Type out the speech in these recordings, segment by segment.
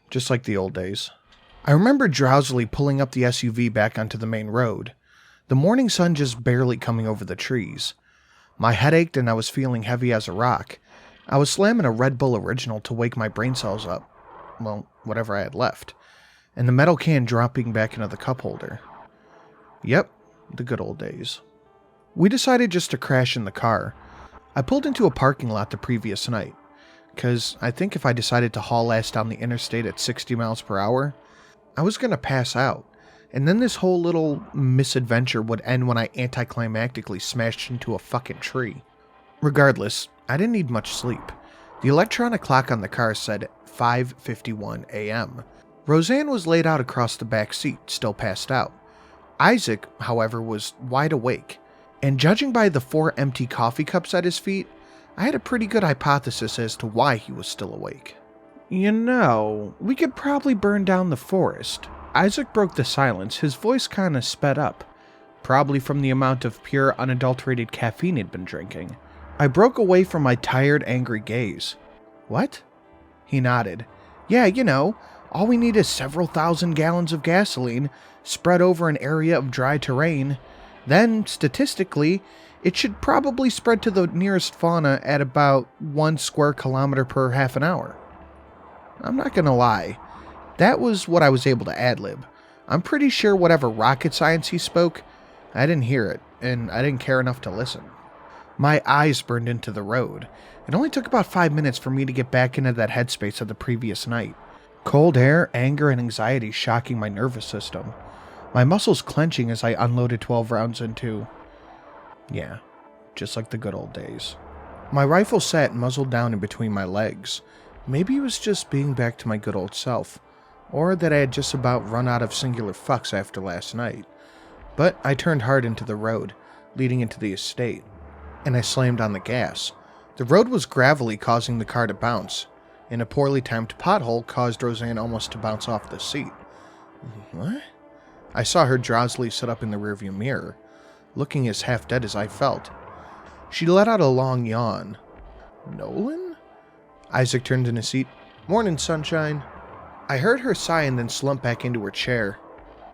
just like the old days. I remember drowsily pulling up the SUV back onto the main road, the morning sun just barely coming over the trees. My head ached and I was feeling heavy as a rock. I was slamming a Red Bull Original to wake my brain cells up. Well, whatever I had left. And the metal can dropping back into the cup holder. Yep, the good old days. We decided just to crash in the car. I pulled into a parking lot the previous night, because I think if I decided to haul ass down the interstate at 60 miles per hour, I was going to pass out, and then this whole little misadventure would end when I anticlimactically smashed into a fucking tree. Regardless, I didn't need much sleep. The electronic clock on the car said 5:51 a.m. Roseanne was laid out across the back seat, still passed out. Isaac, however, was wide awake, and judging by the 4 empty coffee cups at his feet, I had a pretty good hypothesis as to why he was still awake. You know, we could probably burn down the forest. Isaac broke the silence, his voice kinda sped up, probably from the amount of pure, unadulterated caffeine he'd been drinking. I broke away from my tired, angry gaze. What? He nodded. Yeah, you know, all we need is several thousand gallons of gasoline spread over an area of dry terrain. Then, statistically, it should probably spread to the nearest fauna at about 1 square kilometer per half an hour. I'm not gonna lie, that was what I was able to ad-lib. I'm pretty sure whatever rocket science he spoke, I didn't hear it, and I didn't care enough to listen. My eyes burned into the road. It only took about 5 minutes for me to get back into that headspace of the previous night. Cold air, anger, and anxiety shocking my nervous system. My muscles clenching as I unloaded 12 rounds into... yeah, just like the good old days. My rifle sat muzzled down in between my legs. Maybe it was just being back to my good old self, or that I had just about run out of singular fucks after last night. But I turned hard into the road, leading into the estate, and I slammed on the gas. The road was gravelly, causing the car to bounce, and a poorly timed pothole caused Roseanne almost to bounce off the seat. What? I saw her drowsily sit up in the rearview mirror, looking as half-dead as I felt. She let out a long yawn. Nolan? Isaac turned in his seat. Morning, sunshine. I heard her sigh and then slump back into her chair.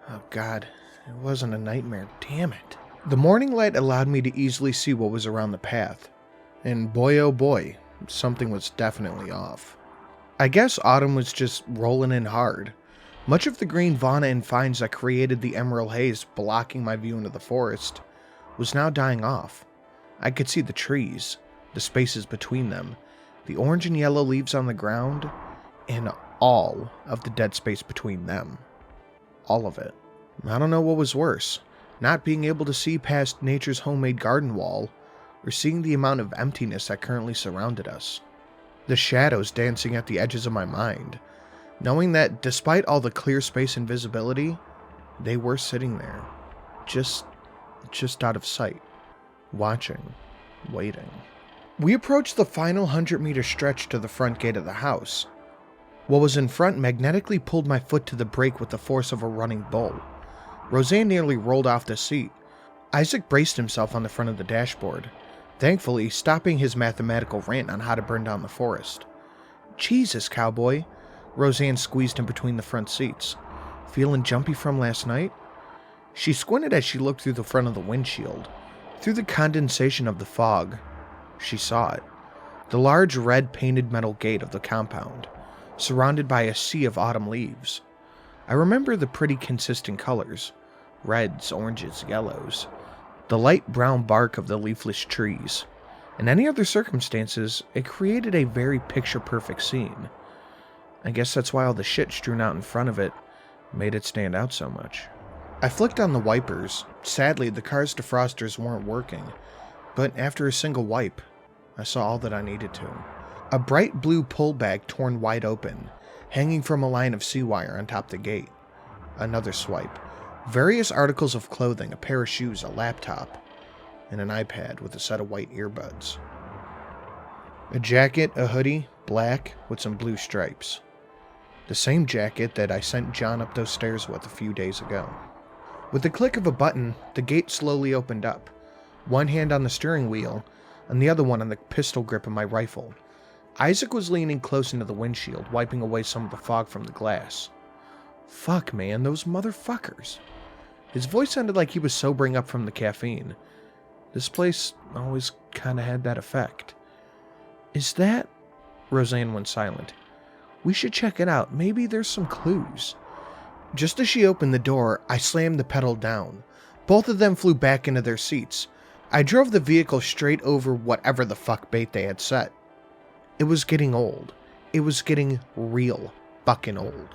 Oh God, it wasn't a nightmare, damn it. The morning light allowed me to easily see what was around the path. And boy oh boy, something was definitely off. I guess autumn was just rolling in hard. Much of the green fauna and vines that created the emerald haze blocking my view into the forest was now dying off. I could see the trees, the spaces between them, the orange and yellow leaves on the ground, and all of the dead space between them. All of it. I don't know what was worse, not being able to see past nature's homemade garden wall, or seeing the amount of emptiness that currently surrounded us. The shadows dancing at the edges of my mind, knowing that despite all the clear space and visibility, they were sitting there, just out of sight, watching, waiting. We approached the final 100-meter stretch to the front gate of the house. What was in front magnetically pulled my foot to the brake with the force of a running bull. Roseanne nearly rolled off the seat. Isaac braced himself on the front of the dashboard, thankfully stopping his mathematical rant on how to burn down the forest. Jesus, cowboy. Roseanne squeezed in between the front seats. Feeling jumpy from last night? She squinted as she looked through the front of the windshield. Through the condensation of the fog, she saw it. The large red painted metal gate of the compound, surrounded by a sea of autumn leaves. I remember the pretty consistent colors, reds, oranges, yellows, the light brown bark of the leafless trees. In any other circumstances, it created a very picture-perfect scene. I guess that's why all the shit strewn out in front of it made it stand out so much. I flicked on the wipers. Sadly, the car's defrosters weren't working, but after a single wipe, I saw all that I needed to. A bright blue pull bag torn wide open, hanging from a line of sea wire on top the gate. Another swipe. Various articles of clothing, a pair of shoes, a laptop, and an iPad with a set of white earbuds. A jacket, a hoodie, black, with some blue stripes. The same jacket that I sent John up those stairs with a few days ago. With the click of a button, the gate slowly opened up, one hand on the steering wheel, and the other one on the pistol grip of my rifle. Isaac was leaning close into the windshield, wiping away some of the fog from the glass. Fuck, man, those motherfuckers. His voice sounded like he was sobering up from the caffeine. This place always kind of had that effect. Is that... Roseanne went silent. We should check it out. Maybe there's some clues. Just as she opened the door, I slammed the pedal down. Both of them flew back into their seats. I drove the vehicle straight over whatever the fuck bait they had set. It was getting old. It was getting real fucking old.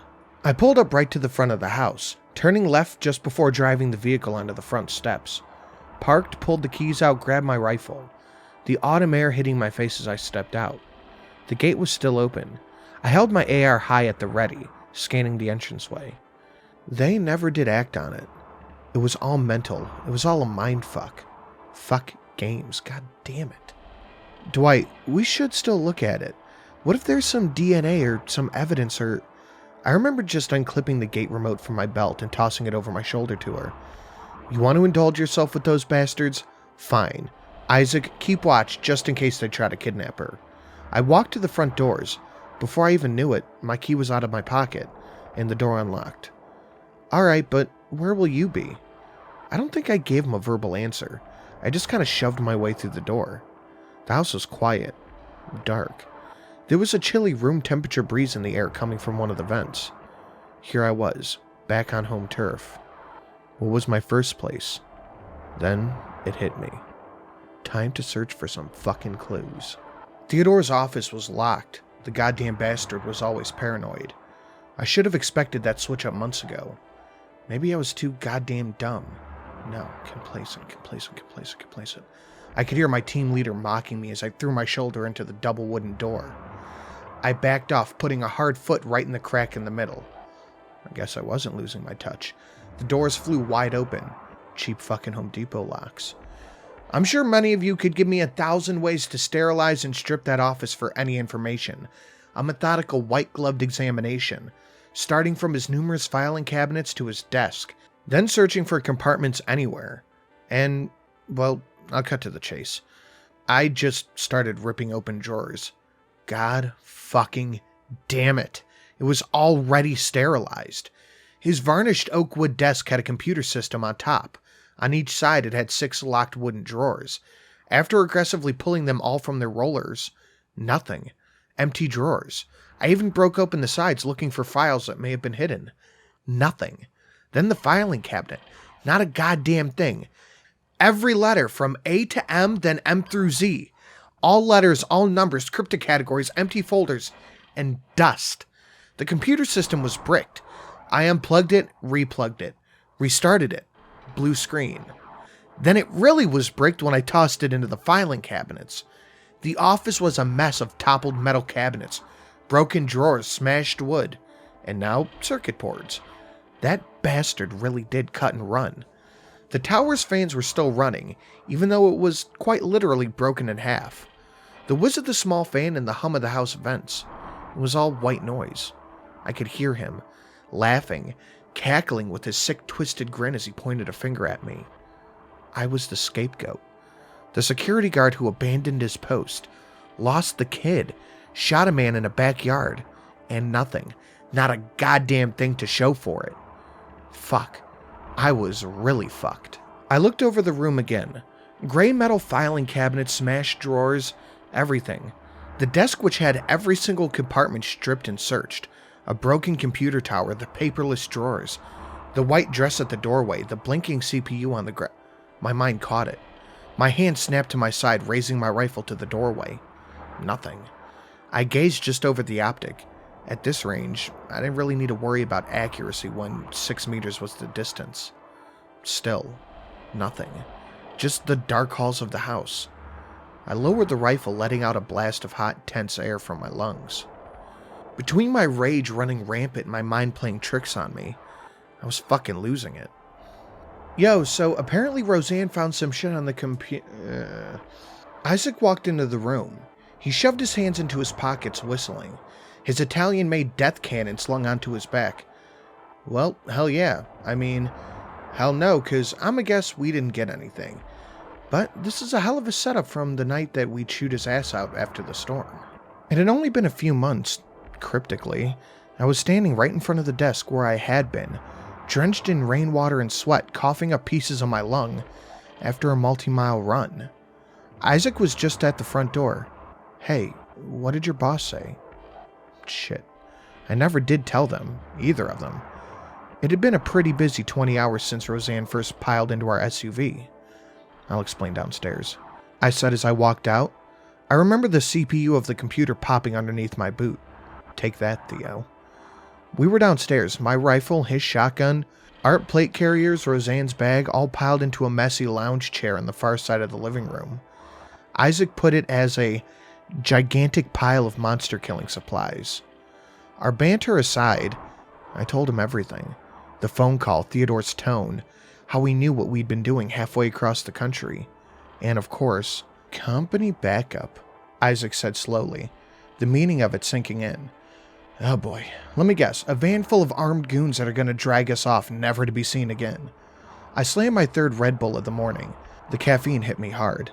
I pulled up right to the front of the house, turning left just before driving the vehicle onto the front steps. Parked, pulled the keys out, grabbed my rifle. The autumn air hitting my face as I stepped out. The gate was still open. I held my AR high at the ready, scanning the entranceway. They never did act on it. It was all mental. It was all a mindfuck. Fuck games. God damn it. Dwight, we should still look at it. What if there's some DNA or some evidence or... I remember just unclipping the gate remote from my belt and tossing it over my shoulder to her. You want to indulge yourself with those bastards? Fine. Isaac, keep watch just in case they try to kidnap her. I walked to the front doors. Before I even knew it, my key was out of my pocket and the door unlocked. Alright, but where will you be? I don't think I gave him a verbal answer. I just kind of shoved my way through the door. The house was quiet, dark. There was a chilly room temperature breeze in the air coming from one of the vents. Here I was, back on home turf. What was my first place? Then it hit me. Time to search for some fucking clues. Theodore's office was locked. The goddamn bastard was always paranoid. I should have expected that switch up months ago. Maybe I was too goddamn dumb. No, complacent. I could hear my team leader mocking me as I threw my shoulder into the double wooden door. I backed off, putting a hard foot right in the crack in the middle. I guess I wasn't losing my touch. The doors flew wide open. Cheap fucking Home Depot locks. I'm sure many of you could give me 1,000 ways to sterilize and strip that office for any information. A methodical white-gloved examination, starting from his numerous filing cabinets to his desk, then searching for compartments anywhere. And, well, I'll cut to the chase. I just started ripping open drawers. God fucking damn it. It was already sterilized. His varnished oak wood desk had a computer system on top. On each side it had 6 locked wooden drawers. After aggressively pulling them all from their rollers, nothing. Empty drawers. I even broke open the sides looking for files that may have been hidden. Nothing. Then the filing cabinet. Not a goddamn thing. Every letter from A to M, then M through Z. All letters, all numbers, cryptic categories, empty folders, and dust. The computer system was bricked. I unplugged it, replugged it, restarted it. Blue screen. Then it really was bricked when I tossed it into the filing cabinets. The office was a mess of toppled metal cabinets, broken drawers, smashed wood, and now circuit boards. That bastard really did cut and run. The tower's fans were still running, even though it was quite literally broken in half. The whiz of the small fan and the hum of the house vents. It was all white noise. I could hear him, laughing, cackling with his sick, twisted grin as he pointed a finger at me. I was the scapegoat. The security guard who abandoned his post, lost the kid, shot a man in a backyard, and nothing, not a goddamn thing to show for it. Fuck. I was really fucked. I looked over the room again. Gray metal filing cabinets, smashed drawers, everything. The desk which had every single compartment stripped and searched. A broken computer tower, the paperless drawers. The white dress at the doorway, the blinking CPU on the ground. My mind caught it. My hand snapped to my side, raising my rifle to the doorway. Nothing. I gazed just over the optic. At this range, I didn't really need to worry about accuracy when 6 meters was the distance. Still, nothing. Just the dark halls of the house. I lowered the rifle, letting out a blast of hot, tense air from my lungs. Between my rage running rampant and my mind playing tricks on me, I was fucking losing it. Yo, so apparently Roseanne found some shit on the computer. Isaac walked into the room. He shoved his hands into his pockets, whistling. His Italian-made death cannon slung onto his back. Well, hell yeah. I mean, hell no, because I'm a guess we didn't get anything. But this is a hell of a setup from the night that we chewed his ass out after the storm. It had only been a few months, cryptically. I was standing right in front of the desk where I had been, drenched in rainwater and sweat, coughing up pieces of my lung after a multi-mile run. Isaac was just at the front door. Hey, what did your boss say? Shit. I never did tell them, either of them. It had been a pretty busy 20 hours since Roseanne first piled into our SUV. I'll explain downstairs, I said as I walked out. I remember the CPU of the computer popping underneath my boot. Take that, Theo. We were downstairs, my rifle, his shotgun, art plate carriers, Roseanne's bag, all piled into a messy lounge chair on the far side of the living room. Isaac put it as a gigantic pile of monster killing supplies. Our banter aside, I told him everything. The phone call, Theodore's tone, how we knew what we'd been doing halfway across the country. And of course, company backup, Isaac said slowly, the meaning of it sinking in. Oh boy, let me guess, a van full of armed goons that are going to drag us off never to be seen again. I slammed my third Red Bull of the morning. The caffeine hit me hard.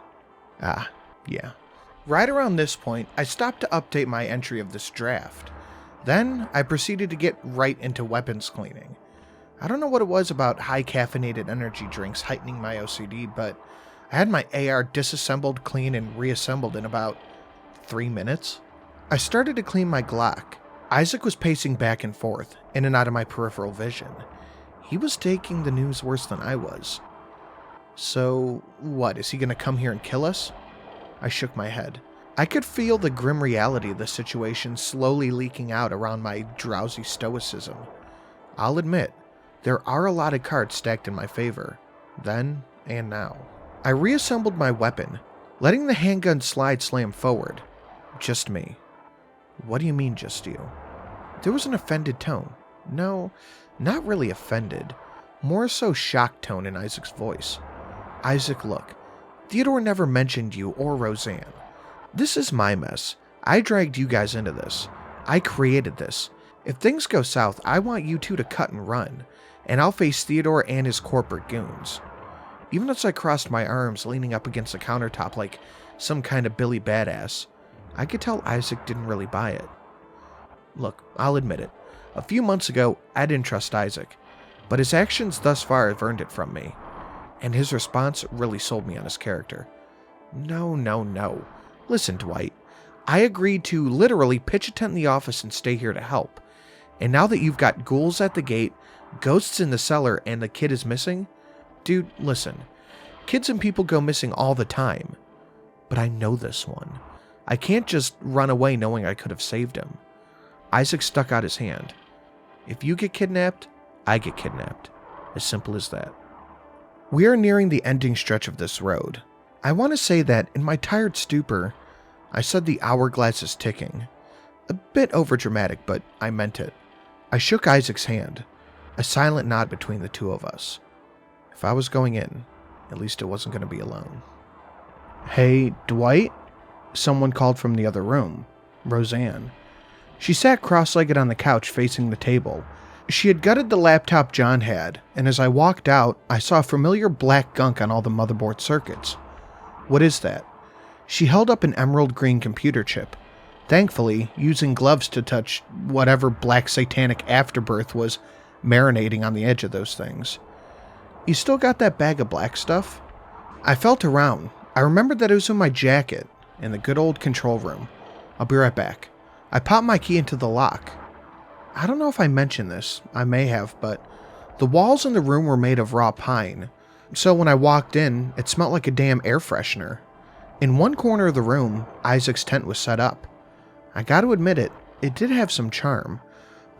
Yeah. Right around this point, I stopped to update my entry of this draft. Then, I proceeded to get right into weapons cleaning. I don't know what it was about high caffeinated energy drinks heightening my OCD, but I had my AR disassembled, cleaned, and reassembled in about 3 minutes. I started to clean my Glock. Isaac was pacing back and forth, in and out of my peripheral vision. He was taking the news worse than I was. So, what, is he going to come here and kill us? I shook my head. I could feel the grim reality of the situation slowly leaking out around my drowsy stoicism. I'll admit, there are a lot of cards stacked in my favor, then and now. I reassembled my weapon, letting the handgun slide slam forward. Just me. What do you mean, just you? There was an offended tone. No, not really offended. More so shocked tone in Isaac's voice. Isaac, look. Theodore never mentioned you or Roseanne. This is my mess. I dragged you guys into this. I created this. If things go south, I want you two to cut and run, and I'll face Theodore and his corporate goons. Even as I crossed my arms, leaning up against the countertop like some kind of Billy Badass, I could tell Isaac didn't really buy it. Look, I'll admit it. A few months ago, I didn't trust Isaac, but his actions thus far have earned it from me, and his response really sold me on his character. No. Listen, Dwight. I agreed to literally pitch a tent in the office and stay here to help. And now that you've got ghouls at the gate, ghosts in the cellar, and the kid is missing? Dude, listen. Kids and people go missing all the time. But I know this one. I can't just run away knowing I could have saved him. Isaac stuck out his hand. If you get kidnapped, I get kidnapped. As simple as that. We are nearing the ending stretch of this road. I want to say that in my tired stupor, I said the hourglass is ticking. A bit overdramatic, but I meant it. I shook Isaac's hand, a silent nod between the two of us. If I was going in, at least it wasn't going to be alone. Hey, Dwight? Someone called from the other room. Roseanne. She sat cross-legged on the couch facing the table. She had gutted the laptop John had, and as I walked out, I saw familiar black gunk on all the motherboard circuits. What is that? She held up an emerald green computer chip, thankfully using gloves to touch whatever black satanic afterbirth was marinating on the edge of those things. You still got that bag of black stuff? I felt around. I remembered that it was in my jacket, in the good old control room. I'll be right back. I popped my key into the lock. I don't know if I mentioned this. I may have, but the walls in the room were made of raw pine. So when I walked in, it smelled like a damn air freshener. In one corner of the room, Isaac's tent was set up. I gotta admit it did have some charm.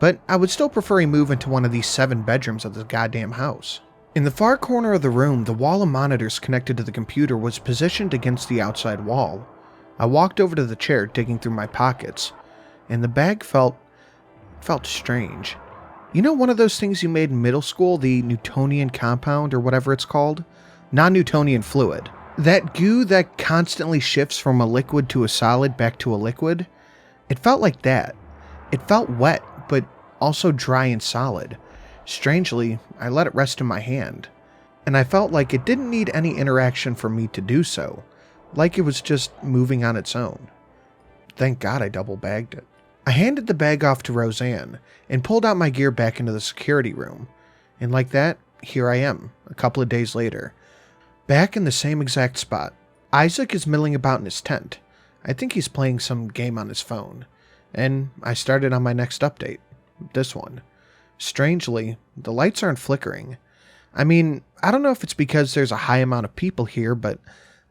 But I would still prefer he move into one of these 7 bedrooms of the goddamn house. In the far corner of the room, the wall of monitors connected to the computer was positioned against the outside wall. I walked over to the chair, digging through my pockets, and the bag felt strange. You know one of those things you made in middle school, the Newtonian compound or whatever it's called? Non-Newtonian fluid. That goo that constantly shifts from a liquid to a solid back to a liquid? It felt like that. It felt wet, but also dry and solid. Strangely, I let it rest in my hand, and I felt like it didn't need any interaction for me to do so, like it was just moving on its own. Thank God I double bagged it. I handed the bag off to Roseanne and pulled out my gear back into the security room. And like that, here I am, a couple of days later. Back in the same exact spot. Isaac is milling about in his tent. I think he's playing some game on his phone. And I started on my next update. This one. Strangely, the lights aren't flickering. I mean, I don't know if it's because there's a high amount of people here, but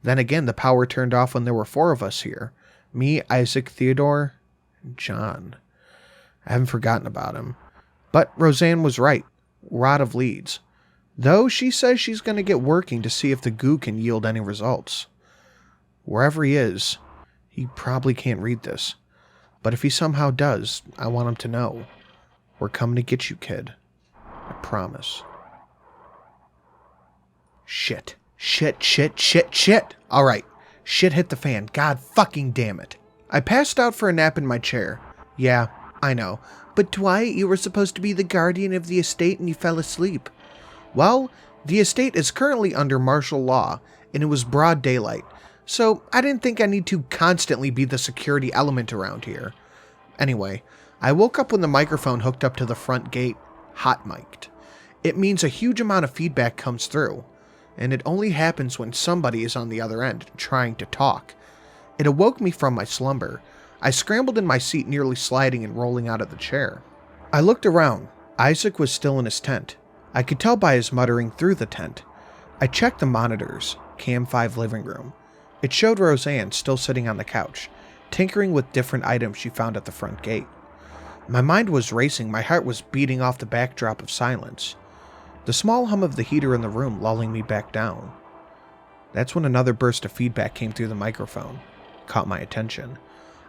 then again, the power turned off when there were 4 of us here. Me, Isaac, Theodore, and John. I haven't forgotten about him. But Roseanne was right. We're out of leads. Though she says she's going to get working to see if the goo can yield any results. Wherever he is, he probably can't read this. But if he somehow does, I want him to know. We're coming to get you, kid. I promise. Shit. Alright. Shit hit the fan. God fucking damn it. I passed out for a nap in my chair. Yeah, I know. But Dwight, you were supposed to be the guardian of the estate and you fell asleep. Well, the estate is currently under martial law, and it was broad daylight, so I didn't think I need to constantly be the security element around here. Anyway, I woke up when the microphone hooked up to the front gate hot-mic'd. It means a huge amount of feedback comes through, and it only happens when somebody is on the other end trying to talk. It awoke me from my slumber. I scrambled in my seat, nearly sliding and rolling out of the chair. I looked around. Isaac was still in his tent. I could tell by his muttering through the tent. I checked the monitors, Cam 5 living room. It showed Roseanne still sitting on the couch, tinkering with different items she found at the front gate. My mind was racing, my heart was beating off the backdrop of silence. The small hum of the heater in the room lulling me back down. That's when another burst of feedback came through the microphone. Caught my attention.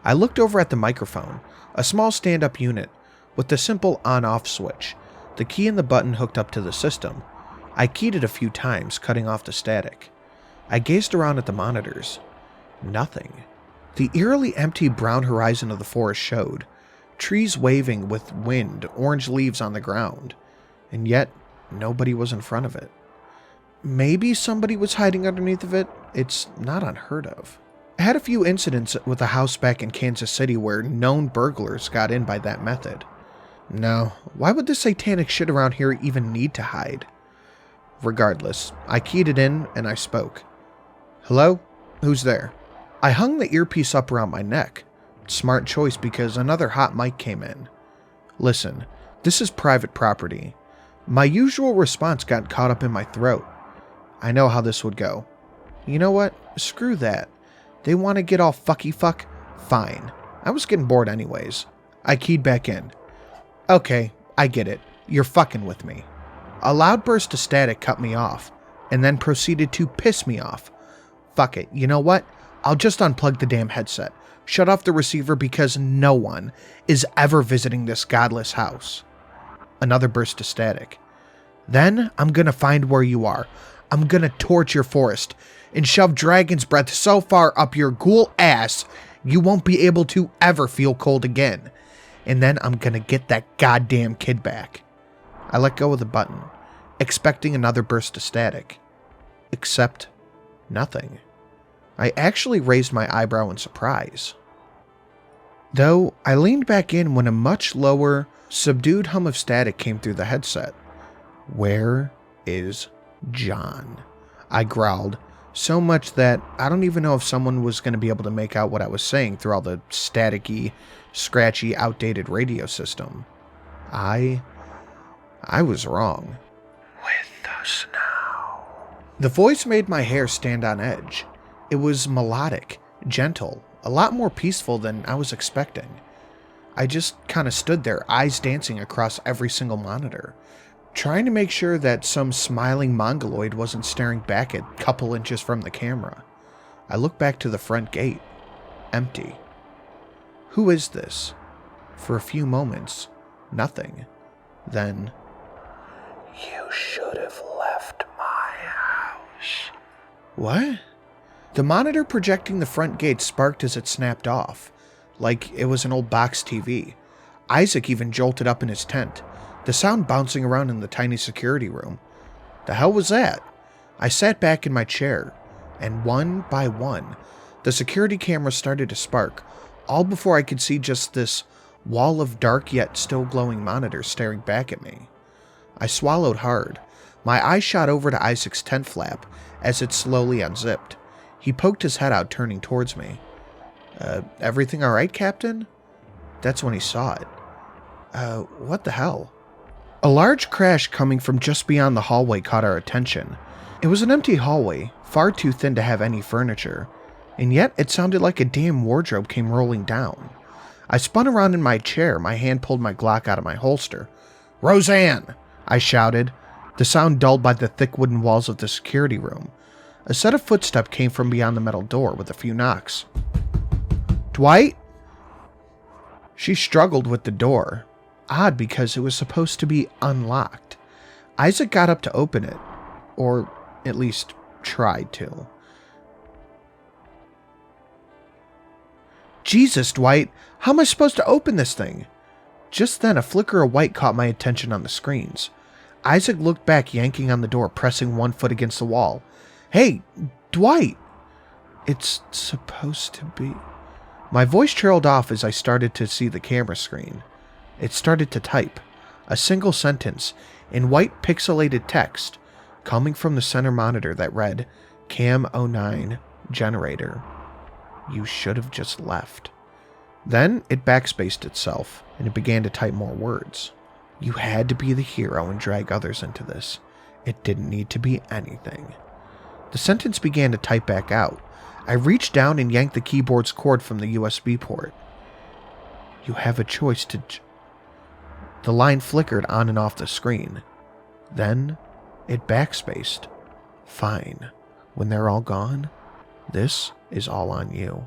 I looked over at the microphone, a small stand-up unit, with the simple on-off switch. The key and the button hooked up to the system. I keyed it a few times, cutting off the static. I gazed around at the monitors. Nothing. The eerily empty brown horizon of the forest showed. Trees waving with wind, orange leaves on the ground. And yet, nobody was in front of it. Maybe somebody was hiding underneath of it? It's not unheard of. I had a few incidents with a house back in Kansas City where known burglars got in by that method. No, why would this satanic shit around here even need to hide? Regardless, I keyed it in and I spoke. Hello? Who's there? I hung the earpiece up around my neck. Smart choice because another hot mic came in. Listen, this is private property. My usual response got caught up in my throat. I know how this would go. You know what? Screw that. They want to get all fucky fuck? Fine. I was getting bored anyways. I keyed back in. Okay, I get it. You're fucking with me. A loud burst of static cut me off, and then proceeded to piss me off. Fuck it, you know what? I'll just unplug the damn headset. Shut off the receiver because no one is ever visiting this godless house. Another burst of static. Then I'm gonna find where you are. I'm gonna torch your forest and shove dragon's breath so far up your ghoul ass you won't be able to ever feel cold again. And then I'm gonna get that goddamn kid back. I let go of the button, expecting another burst of static. Except nothing. I actually raised my eyebrow in surprise. Though I leaned back in when a much lower, subdued hum of static came through the headset. Where is John? I growled, so much that I don't even know if someone was going to be able to make out what I was saying through all the staticky, scratchy, outdated radio system. I was wrong. With us now. The voice made my hair stand on edge. It was melodic, gentle, a lot more peaceful than I was expecting. I just kind of stood there, eyes dancing across every single monitor, trying to make sure that some smiling mongoloid wasn't staring back a couple inches from the camera. I looked back to the front gate. Empty. Who is this? For a few moments, nothing. Then, you should have left my house. What? The monitor projecting the front gate sparked as it snapped off, like it was an old box TV. Isaac even jolted up in his tent, the sound bouncing around in the tiny security room. The hell was that? I sat back in my chair, and one by one, the security cameras started to spark, all before I could see just this wall of dark yet still glowing monitors staring back at me. I swallowed hard. My eyes shot over to Isaac's tent flap as it slowly unzipped. He poked his head out, turning towards me. Everything all right, Captain? That's when he saw it. What the hell? A large crash coming from just beyond the hallway caught our attention. It was an empty hallway, far too thin to have any furniture, and yet it sounded like a damn wardrobe came rolling down. I spun around in my chair, my hand pulled my Glock out of my holster. "Roseanne!" I shouted, the sound dulled by the thick wooden walls of the security room. A set of footsteps came from beyond the metal door with a few knocks. "Dwight?" She struggled with the door. Odd, because it was supposed to be unlocked. Isaac got up to open it, or at least tried to. "Jesus, Dwight, how am I supposed to open this thing?" Just then, a flicker of white caught my attention on the screens. Isaac looked back, yanking on the door, pressing one foot against the wall. "Hey, Dwight!" "It's supposed to be..." My voice trailed off as I started to see the camera screen. It started to type, a single sentence, in white pixelated text, coming from the center monitor that read, "Cam 09 generator. You should have just left." Then it backspaced itself, and it began to type more words. "You had to be the hero and drag others into this. It didn't need to be anything." The sentence began to type back out. I reached down and yanked the keyboard's cord from the USB port. "You have a choice to..." The line flickered on and off the screen. Then it backspaced. "Fine. When they're all gone, this is all on you."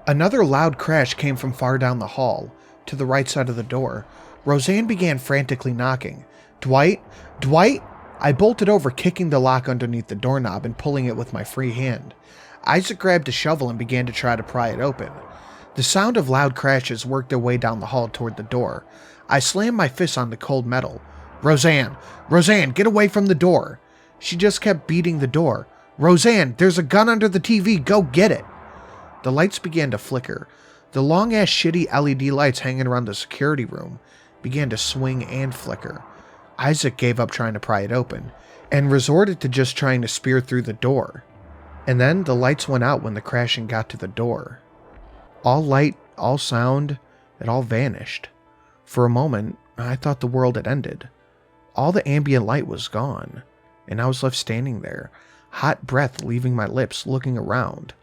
Another loud crash came from far down the hall, to the right side of the door. Roseanne began frantically knocking. "Dwight? Dwight?" I bolted over, kicking the lock underneath the doorknob and pulling it with my free hand. Isaac grabbed a shovel and began to try to pry it open. The sound of loud crashes worked their way down the hall toward the door. I slammed my fist on the cold metal. "Roseanne! Roseanne, get away from the door!" She just kept beating the door. "Roseanne, there's a gun under the TV, go get it!" The lights began to flicker. The long-ass shitty LED lights hanging around the security room began to swing and flicker. Isaac gave up trying to pry it open, and resorted to just trying to spear through the door. And then the lights went out when the crashing got to the door. All light, all sound, it all vanished. For a moment, I thought the world had ended. All the ambient light was gone, and I was left standing there, hot breath leaving my lips, looking around,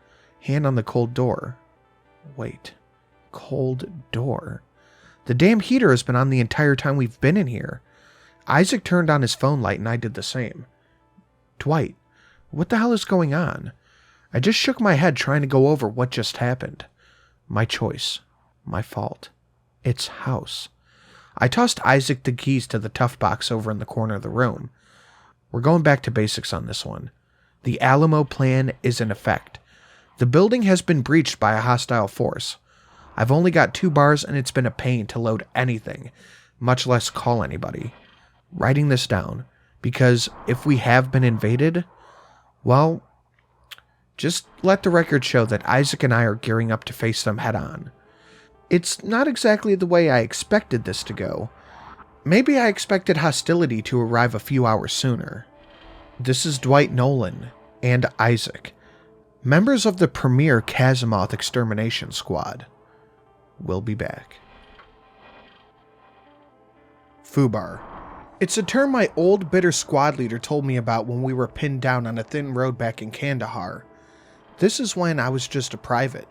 hand on the cold door. Wait, cold door? The damn heater has been on the entire time we've been in here. Isaac turned on his phone light and I did the same. "Dwight, what the hell is going on?" I just shook my head, trying to go over what just happened. My choice. My fault. It's house. I tossed Isaac the keys to the tough box over in the corner of the room. We're going back to basics on this one. The Alamo plan is in effect. The building has been breached by a hostile force. I've only got 2 bars and it's been a pain to load anything, much less call anybody. Writing this down, because if we have been invaded, well, just let the record show that Isaac and I are gearing up to face them head on. It's not exactly the way I expected this to go. Maybe I expected hostility to arrive a few hours sooner. This is Dwight Nolan and Isaac, members of the premier Kazimoth Extermination Squad. We'll be back. Fubar. It's a term my old bitter squad leader told me about when we were pinned down on a thin road back in Kandahar. This is when I was just a private,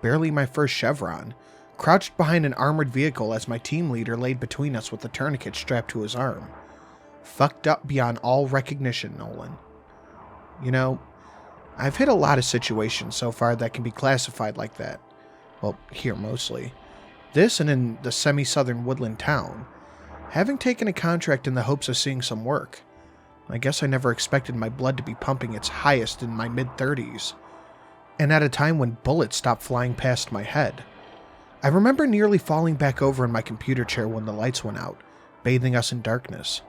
barely my first chevron, crouched behind an armored vehicle as my team leader laid between us with a tourniquet strapped to his arm. Fucked up beyond all recognition, Nolan. You know, I've hit a lot of situations so far that can be classified like that. Well, here mostly. This and in the semi-southern woodland town. Having taken a contract in the hopes of seeing some work. I guess I never expected my blood to be pumping its highest in my mid-30s. And at a time when bullets stopped flying past my head. I remember nearly falling back over in my computer chair when the lights went out, bathing us in darkness.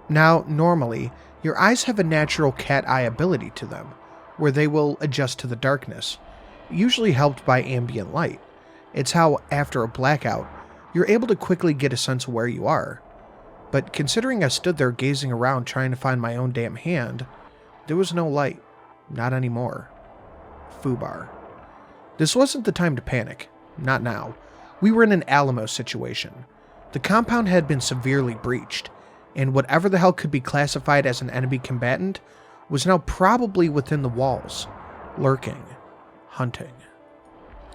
Now, normally, your eyes have a natural cat eye ability to them, where they will adjust to the darkness, usually helped by ambient light. It's how, after a blackout, you're able to quickly get a sense of where you are. But considering I stood there gazing around trying to find my own damn hand, there was no light. Not anymore. Foobar. This wasn't the time to panic. Not now. We were in an Alamo situation. The compound had been severely breached, and whatever the hell could be classified as an enemy combatant was now probably within the walls, lurking, hunting.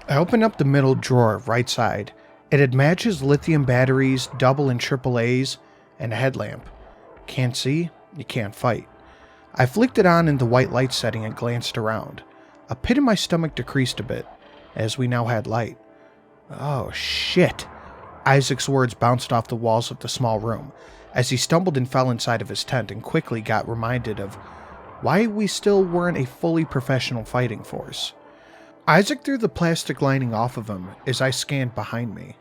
I opened up the middle drawer right side. It had matches, lithium batteries, double and triple A's, and a headlamp. Can't see, you can't fight. I flicked it on in the white light setting and glanced around. A pit in my stomach decreased a bit, as we now had light. Oh shit. Isaac's words bounced off the walls of the small room, as he stumbled and fell inside of his tent and quickly got reminded of why we still weren't a fully professional fighting force. Isaac threw the plastic lining off of him as I scanned behind me.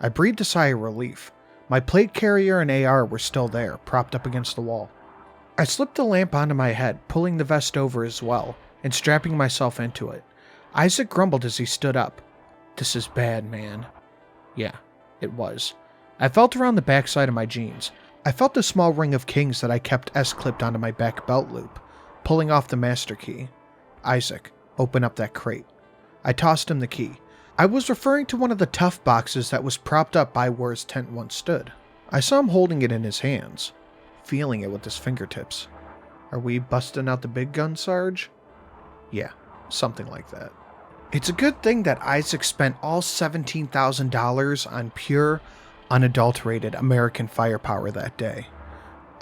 I breathed a sigh of relief. My plate carrier and AR were still there, propped up against the wall. I slipped the lamp onto my head, pulling the vest over as well, and strapping myself into it. Isaac grumbled as he stood up. "This is bad, man." Yeah, it was. I felt around the backside of my jeans. I felt the small ring of kings that I kept S-clipped onto my back belt loop, pulling off the master key. "Isaac, open up that crate." I tossed him the key. I was referring to one of the tough boxes that was propped up by where his tent once stood. I saw him holding it in his hands, feeling it with his fingertips. "Are we busting out the big gun, Sarge?" Yeah, something like that. It's a good thing that Isaac spent all $17,000 on pure, unadulterated American firepower that day.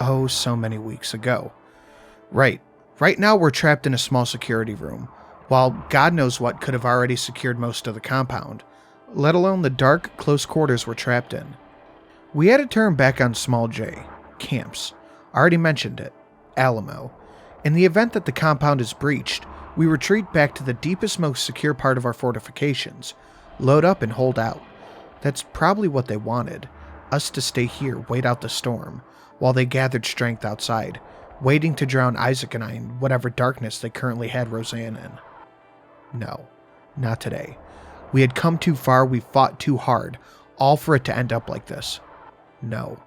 Oh, so many weeks ago. Right now we're trapped in a small security room, while God knows what could have already secured most of the compound, let alone the dark, close quarters we're trapped in. We had to turn back on Small J. Camps. I already mentioned it. Alamo. In the event that the compound is breached, we retreat back to the deepest, most secure part of our fortifications, load up and hold out. That's probably what they wanted, us to stay here, wait out the storm, while they gathered strength outside, waiting to drown Isaac and I in whatever darkness they currently had Roseanne in. No, not today. We had come too far, we fought too hard, all for it to end up like this. No.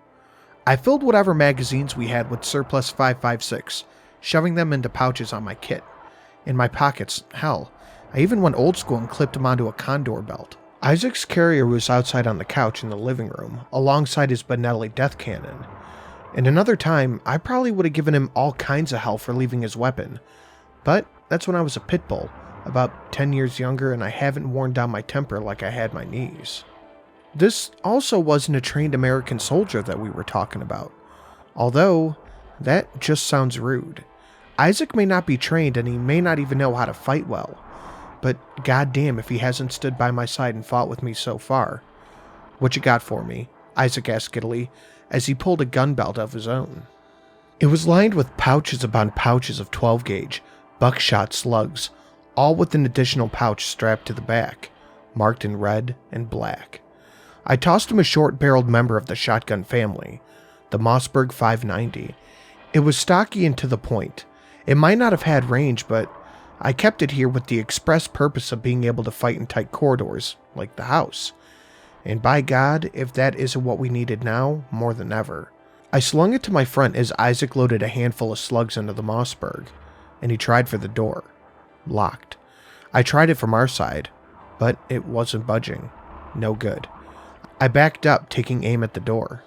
I filled whatever magazines we had with surplus 5.56, shoving them into pouches on my kit. In my pockets, hell, I even went old school and clipped them onto a condor belt. Isaac's carrier was outside on the couch in the living room, alongside his Benelli death cannon. And another time, I probably would have given him all kinds of hell for leaving his weapon. But that's when I was a pit bull, about 10 years younger, and I haven't worn down my temper like I had my knees. This also wasn't a trained American soldier that we were talking about. Although, that just sounds rude. Isaac may not be trained and he may not even know how to fight well. But goddamn if he hasn't stood by my side and fought with me so far. "What you got for me?" Isaac asked giddily, as he pulled a gun belt of his own. It was lined with pouches upon pouches of 12 gauge, buckshot slugs, all with an additional pouch strapped to the back, marked in red and black. I tossed him a short-barreled member of the shotgun family, the Mossberg 590. It was stocky and to the point. It might not have had range, but I kept it here with the express purpose of being able to fight in tight corridors, like the house. And by God, if that isn't what we needed now, more than ever. I slung it to my front as Isaac loaded a handful of slugs into the Mossberg, and he tried for the door. Locked. I tried it from our side, but it wasn't budging. No good. I backed up, taking aim at the door.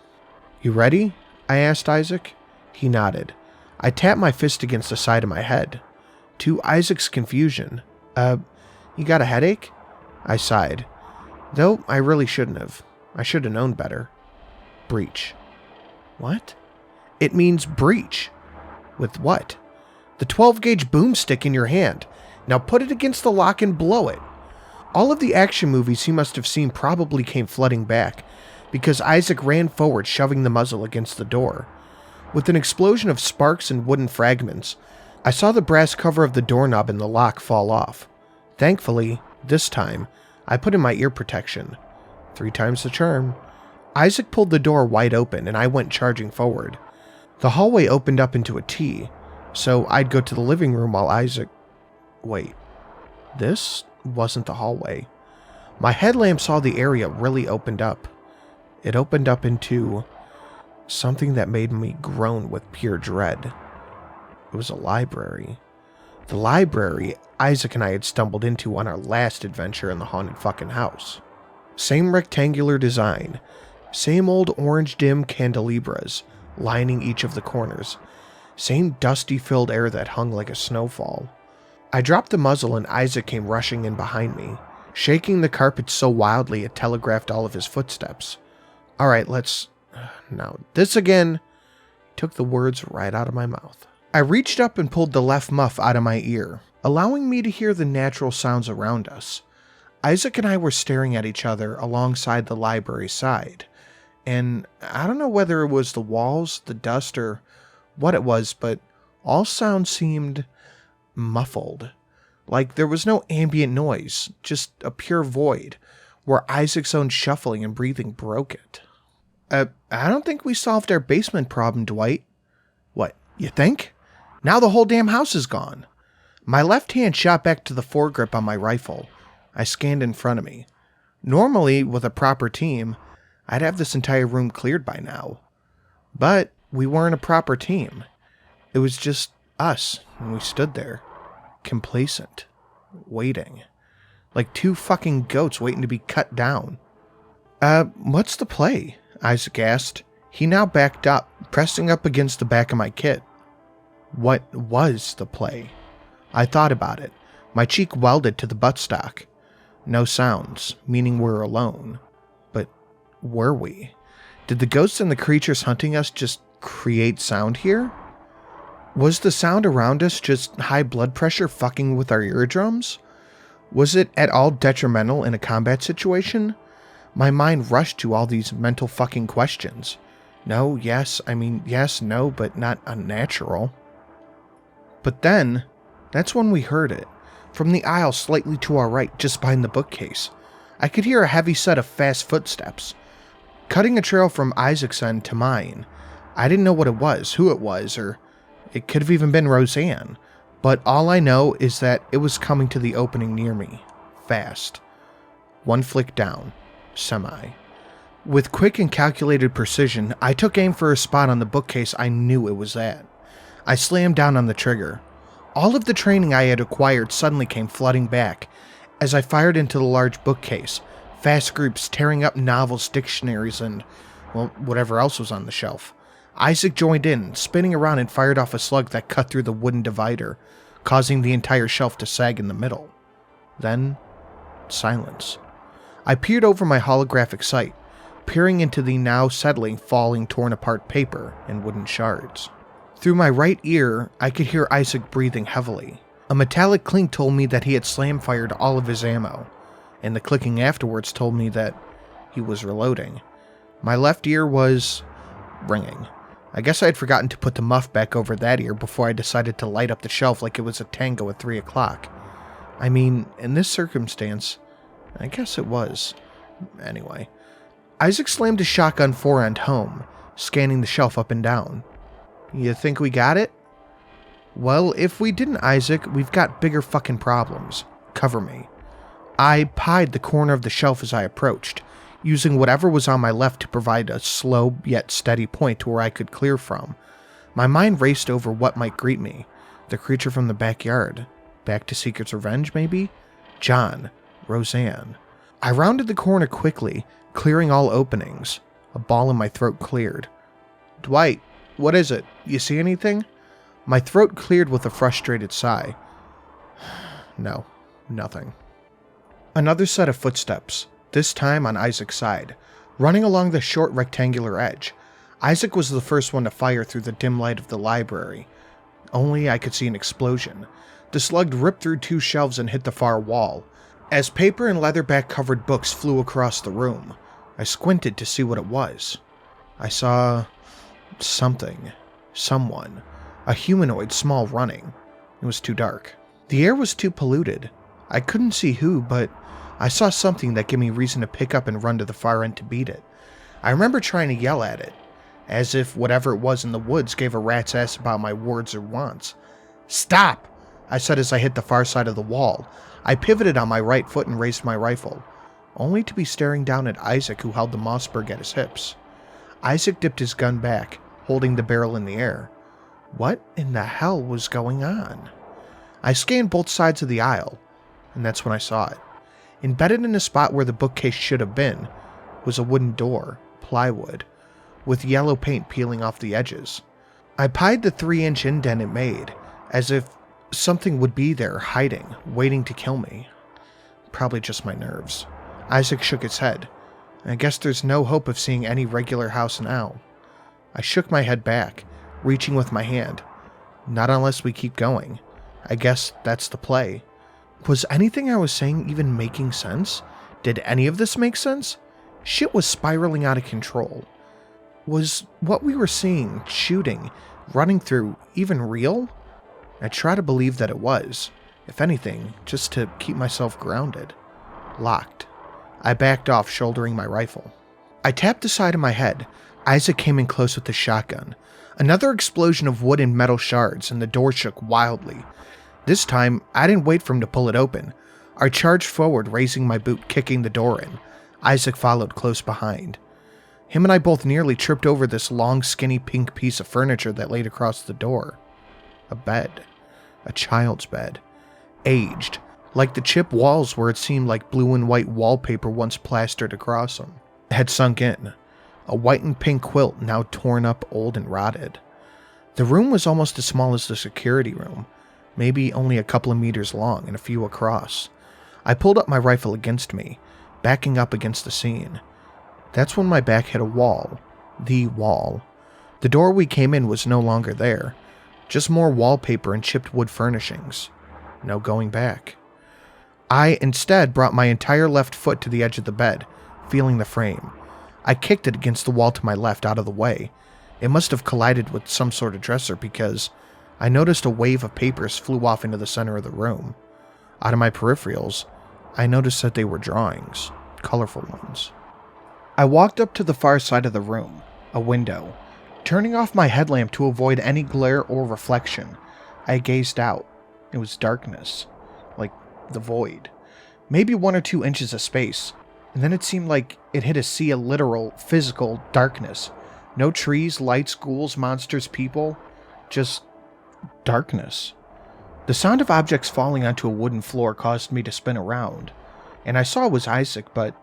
"You ready?" I asked Isaac. He nodded. I tapped my fist against the side of my head. To Isaac's confusion, "You got a headache?" I sighed. Though I really shouldn't have. I should have known better. "Breach." "What?" "It means breach." "With what?" "The 12-gauge boomstick in your hand. Now put it against the lock and blow it." All of the action movies he must have seen probably came flooding back, because Isaac ran forward, shoving the muzzle against the door. With an explosion of sparks and wooden fragments, I saw the brass cover of the doorknob and the lock fall off. Thankfully, this time, I put in my ear protection. 3 times the charm. Isaac pulled the door wide open, and I went charging forward. The hallway opened up into a T, so I'd go to the living room while Isaac... Wait. This wasn't the hallway. My headlamp saw the area really opened up. It opened up into something that made me groan with pure dread. It was a library. The library Isaac and I had stumbled into on our last adventure in the haunted fucking house. Same rectangular design, same old orange dim candelabras lining each of the corners, same dusty filled air that hung like a snowfall. I dropped the muzzle and Isaac came rushing in behind me, shaking the carpet so wildly it telegraphed all of his footsteps. Alright, let's... Now, this again... Took the words right out of my mouth. I reached up and pulled the left muff out of my ear, allowing me to hear the natural sounds around us. Isaac and I were staring at each other alongside the library side, and I don't know whether it was the walls, the dust, or what it was, but all sounds seemed muffled. Like there was no ambient noise, just a pure void, where Isaac's own shuffling and breathing broke it. I don't think we solved our basement problem, Dwight. What, you think? Now the whole damn house is gone. My left hand shot back to the foregrip on my rifle. I scanned in front of me. Normally, with a proper team, I'd have this entire room cleared by now. But we weren't a proper team. It was just us, and we stood there, complacent, waiting. Like two fucking goats waiting to be cut down. What's the play? Isaac asked. He now backed up, pressing up against the back of my kit. What was the play? I thought about it. My cheek welded to the buttstock. No sounds, meaning we're alone. But were we? Did the ghosts and the creatures hunting us just create sound here? Was the sound around us just high blood pressure fucking with our eardrums? Was it at all detrimental in a combat situation? My mind rushed to all these mental fucking questions. No, yes, yes, no, but not unnatural. But then, that's when we heard it. From the aisle slightly to our right, just behind the bookcase. I could hear a heavy set of fast footsteps, cutting a trail from Isaac's end to mine. I didn't know what it was, who it was, or it could have even been Roseanne. But all I know is that it was coming to the opening near me. Fast. One flick down. Semi. With quick and calculated precision, I took aim for a spot on the bookcase I knew it was at. I slammed down on the trigger. All of the training I had acquired suddenly came flooding back. As I fired into the large bookcase, fast groups tearing up novels, dictionaries, and, well, whatever else was on the shelf. Isaac joined in, spinning around and fired off a slug that cut through the wooden divider, causing the entire shelf to sag in the middle. Then, silence. I peered over my holographic sight, peering into the now settling, falling, torn apart paper and wooden shards. Through my right ear, I could hear Isaac breathing heavily. A metallic clink told me that he had slam-fired all of his ammo, and the clicking afterwards told me that he was reloading. My left ear was ringing. I guess I had forgotten to put the muff back over that ear before I decided to light up the shelf like it was a tango at 3 o'clock. I mean, in this circumstance, I guess it was. Anyway. Isaac slammed his shotgun forend home, scanning the shelf up and down. You think we got it? Well, if we didn't, Isaac, we've got bigger fucking problems. Cover me. I pied the corner of the shelf as I approached, using whatever was on my left to provide a slow yet steady point to where I could clear from. My mind raced over what might greet me. The creature from the backyard. Back to seek its revenge, maybe? John. Roseanne. I rounded the corner quickly, clearing all openings. A ball in my throat cleared. Dwight, what is it? You see anything? My throat cleared with a frustrated sigh. No, nothing. Another set of footsteps, this time on Isaac's side, running along the short rectangular edge. Isaac was the first one to fire through the dim light of the library. Only I could see an explosion. The slug ripped through 2 shelves and hit the far wall. As paper and leatherback-covered books flew across the room, I squinted to see what it was. I saw something, someone, a humanoid small running. It was too dark. The air was too polluted. I couldn't see who, but I saw something that gave me reason to pick up and run to the far end to beat it. I remember trying to yell at it, as if whatever it was in the woods gave a rat's ass about my words or wants. Stop! I said as I hit the far side of the wall. I pivoted on my right foot and raised my rifle. only to be staring down at Isaac, who held the Mossberg at his hips. Isaac dipped his gun back, holding the barrel in the air. What in the hell was going on? I scanned both sides of the aisle, and that's when I saw it. Embedded in a spot where the bookcase should have been was a wooden door, plywood, with yellow paint peeling off the edges. I pied the 3-inch indent it made, as if something would be there, hiding, waiting to kill me. Probably just my nerves. Isaac shook his head. I guess there's no hope of seeing any regular house now. I shook my head back, reaching with my hand. Not unless we keep going. I guess that's the play. Was anything I was saying even making sense? Did any of this make sense? Shit was spiraling out of control. Was what we were seeing, shooting, running through, even real? I try to believe that it was. If anything, just to keep myself grounded. Locked. I backed off, shouldering my rifle. I tapped the side of my head. Isaac came in close with his shotgun. Another explosion of wood and metal shards, and the door shook wildly. This time, I didn't wait for him to pull it open. I charged forward, raising my boot, kicking the door in. Isaac followed close behind. Him and I both nearly tripped over this long, skinny pink piece of furniture that laid across the door. A bed. A child's bed. Aged, like the chip walls where it seemed like blue and white wallpaper once plastered across them. It had sunk in. A white and pink quilt now torn up, old and rotted. The room was almost as small as the security room, maybe only a couple of meters long and a few across. I pulled up my rifle against me, backing up against the scene. That's when my back hit a wall. The wall. The door we came in was no longer there. Just more wallpaper and chipped wood furnishings. No going back. I instead brought my entire left foot to the edge of the bed, feeling the frame. I kicked it against the wall to my left, out of the way. It must have collided with some sort of dresser because I noticed a wave of papers flew off into the center of the room. Out of my peripherals, I noticed that they were drawings, colorful ones. I walked up to the far side of the room, a window. Turning off my headlamp to avoid any glare or reflection, I gazed out. It was darkness, like the void. Maybe 1 or 2 inches of space, and then it seemed like it hit a sea of literal, physical darkness. No trees, lights, ghouls, monsters, people, just darkness. The sound of objects falling onto a wooden floor caused me to spin around, and I saw it was Isaac, but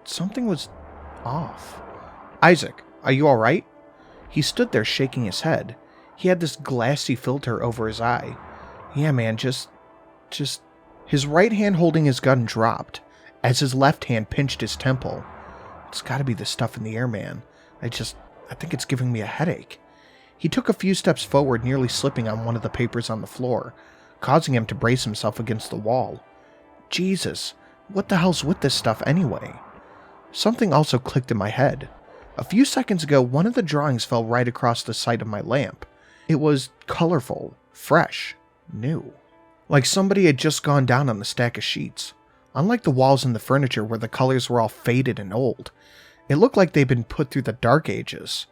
something was off. Isaac, are you alright? He stood there shaking his head. He had this glassy filter over his eye. Yeah, man, just... His right hand holding his gun dropped, as his left hand pinched his temple. It's gotta be the stuff in the air, man. I think it's giving me a headache. He took a few steps forward, nearly slipping on one of the papers on the floor, causing him to brace himself against the wall. Jesus, what the hell's with this stuff anyway? Something also clicked in my head. A few seconds ago, one of the drawings fell right across the sight of my lamp. It was colorful, fresh, new. Like somebody had just gone down on the stack of sheets. Unlike the walls and the furniture where the colors were all faded and old, it looked like they'd been put through the dark ages.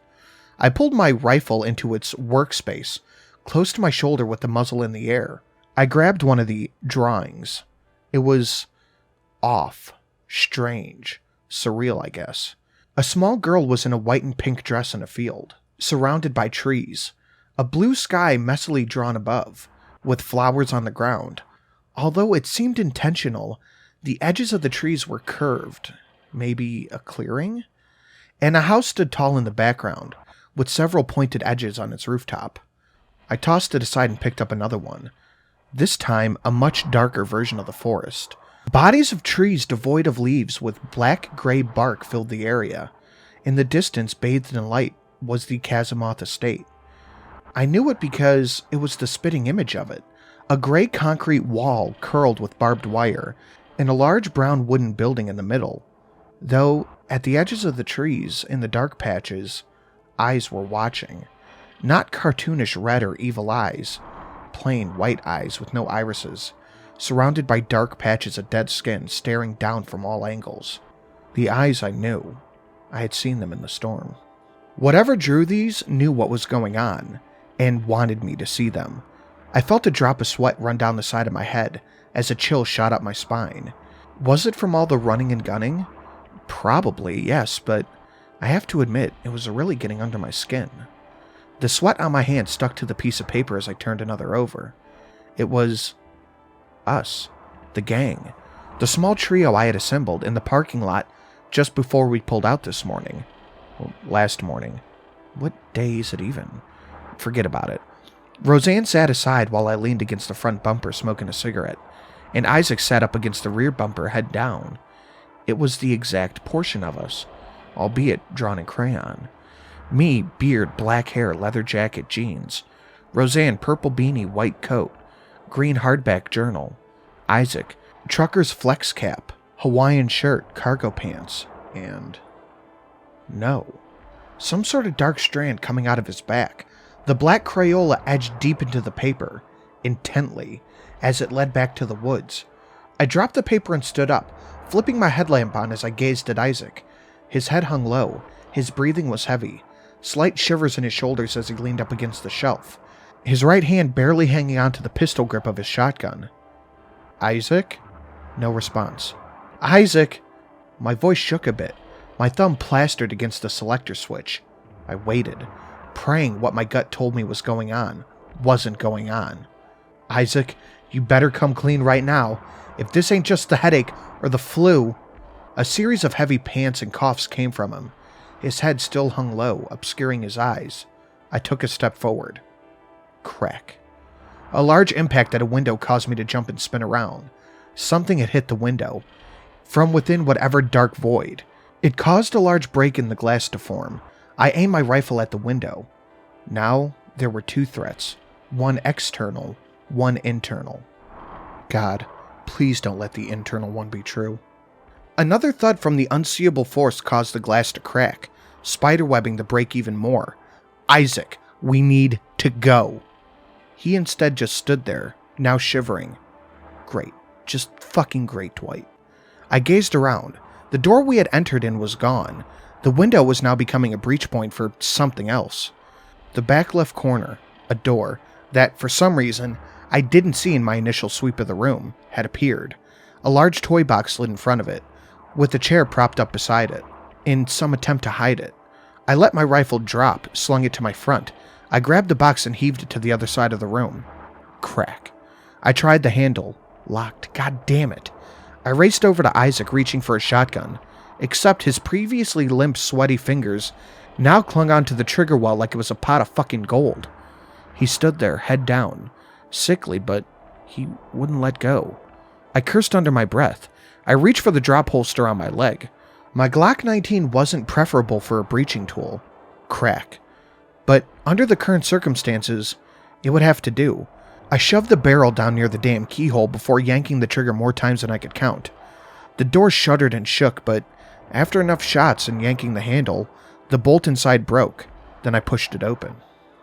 I pulled my rifle into its workspace, close to my shoulder with the muzzle in the air. I grabbed one of the drawings. It was off, strange, surreal, I guess. A small girl was in a white and pink dress in a field, surrounded by trees. A blue sky messily drawn above, with flowers on the ground. Although it seemed intentional, the edges of the trees were curved. Maybe a clearing? And a house stood tall in the background, with several pointed edges on its rooftop. I tossed it aside and picked up another one. This time, a much darker version of the forest. Bodies of trees devoid of leaves with black-gray bark filled the area. In the distance, bathed in light, was the Kazamoth estate. I knew it because it was the spitting image of it. A gray concrete wall curled with barbed wire, and a large brown wooden building in the middle. Though, at the edges of the trees, in the dark patches, eyes were watching. Not cartoonish red or evil eyes. Plain white eyes with no irises, surrounded by dark patches of dead skin staring down from all angles. The eyes I knew. I had seen them in the storm. Whatever drew these knew what was going on, and wanted me to see them. I felt a drop of sweat run down the side of my head as a chill shot up my spine. Was it from all the running and gunning? Probably, yes, but I have to admit, it was really getting under my skin. The sweat on my hand stuck to the piece of paper as I turned another over. It was us, the gang, the small trio I had assembled in the parking lot just before we pulled out this morning. Well, last morning. What day is it even? Forget about it. Roseanne sat aside while I leaned against the front bumper smoking a cigarette, and Isaac sat up against the rear bumper, head down. It was the exact portion of us, albeit drawn in crayon. Me, beard, black hair, leather jacket, jeans. Roseanne, purple beanie, white coat, green hardback journal. Isaac, trucker's flex cap, Hawaiian shirt, cargo pants, and... no. Some sort of dark strand coming out of his back. The black Crayola edged deep into the paper, intently, as it led back to the woods. I dropped the paper and stood up, flipping my headlamp on as I gazed at Isaac. His head hung low, his breathing was heavy, slight shivers in his shoulders as he leaned up against the shelf, his right hand barely hanging onto the pistol grip of his shotgun. Isaac? No response. Isaac! My voice shook a bit. My thumb plastered against the selector switch. I waited, praying what my gut told me was going on wasn't going on. Isaac, you better come clean right now. If this ain't just the headache or the flu. A series of heavy pants and coughs came from him. His head still hung low, obscuring his eyes. I took a step forward. Crack. A large impact at a window caused me to jump and spin around. Something had hit the window, from within whatever dark void. It caused a large break in the glass to form. I aimed my rifle at the window. Now, there were two threats. One external, one internal. God, please don't let the internal one be true. Another thud from the unseeable force caused the glass to crack, spiderwebbing the break even more. Isaac, we need to go. He instead just stood there, now shivering. Great. Just fucking great, Dwight. I gazed around. The door we had entered in was gone. The window was now becoming a breach point for something else. The back left corner, a door, that, for some reason, I didn't see in my initial sweep of the room, had appeared. A large toy box slid in front of it, with a chair propped up beside it, in some attempt to hide it. I let my rifle drop, slung it to my front. I grabbed the box and heaved it to the other side of the room. Crack. I tried the handle. Locked. God damn it. I raced over to Isaac, reaching for a shotgun, except his previously limp, sweaty fingers now clung onto the trigger well like it was a pot of fucking gold. He stood there, head down, sickly, but he wouldn't let go. I cursed under my breath. I reached for the drop holster on my leg. My Glock 19 wasn't preferable for a breaching tool. Crack. But under the current circumstances, it would have to do. I shoved the barrel down near the damn keyhole before yanking the trigger more times than I could count. The door shuddered and shook, but after enough shots and yanking the handle, the bolt inside broke. Then I pushed it open.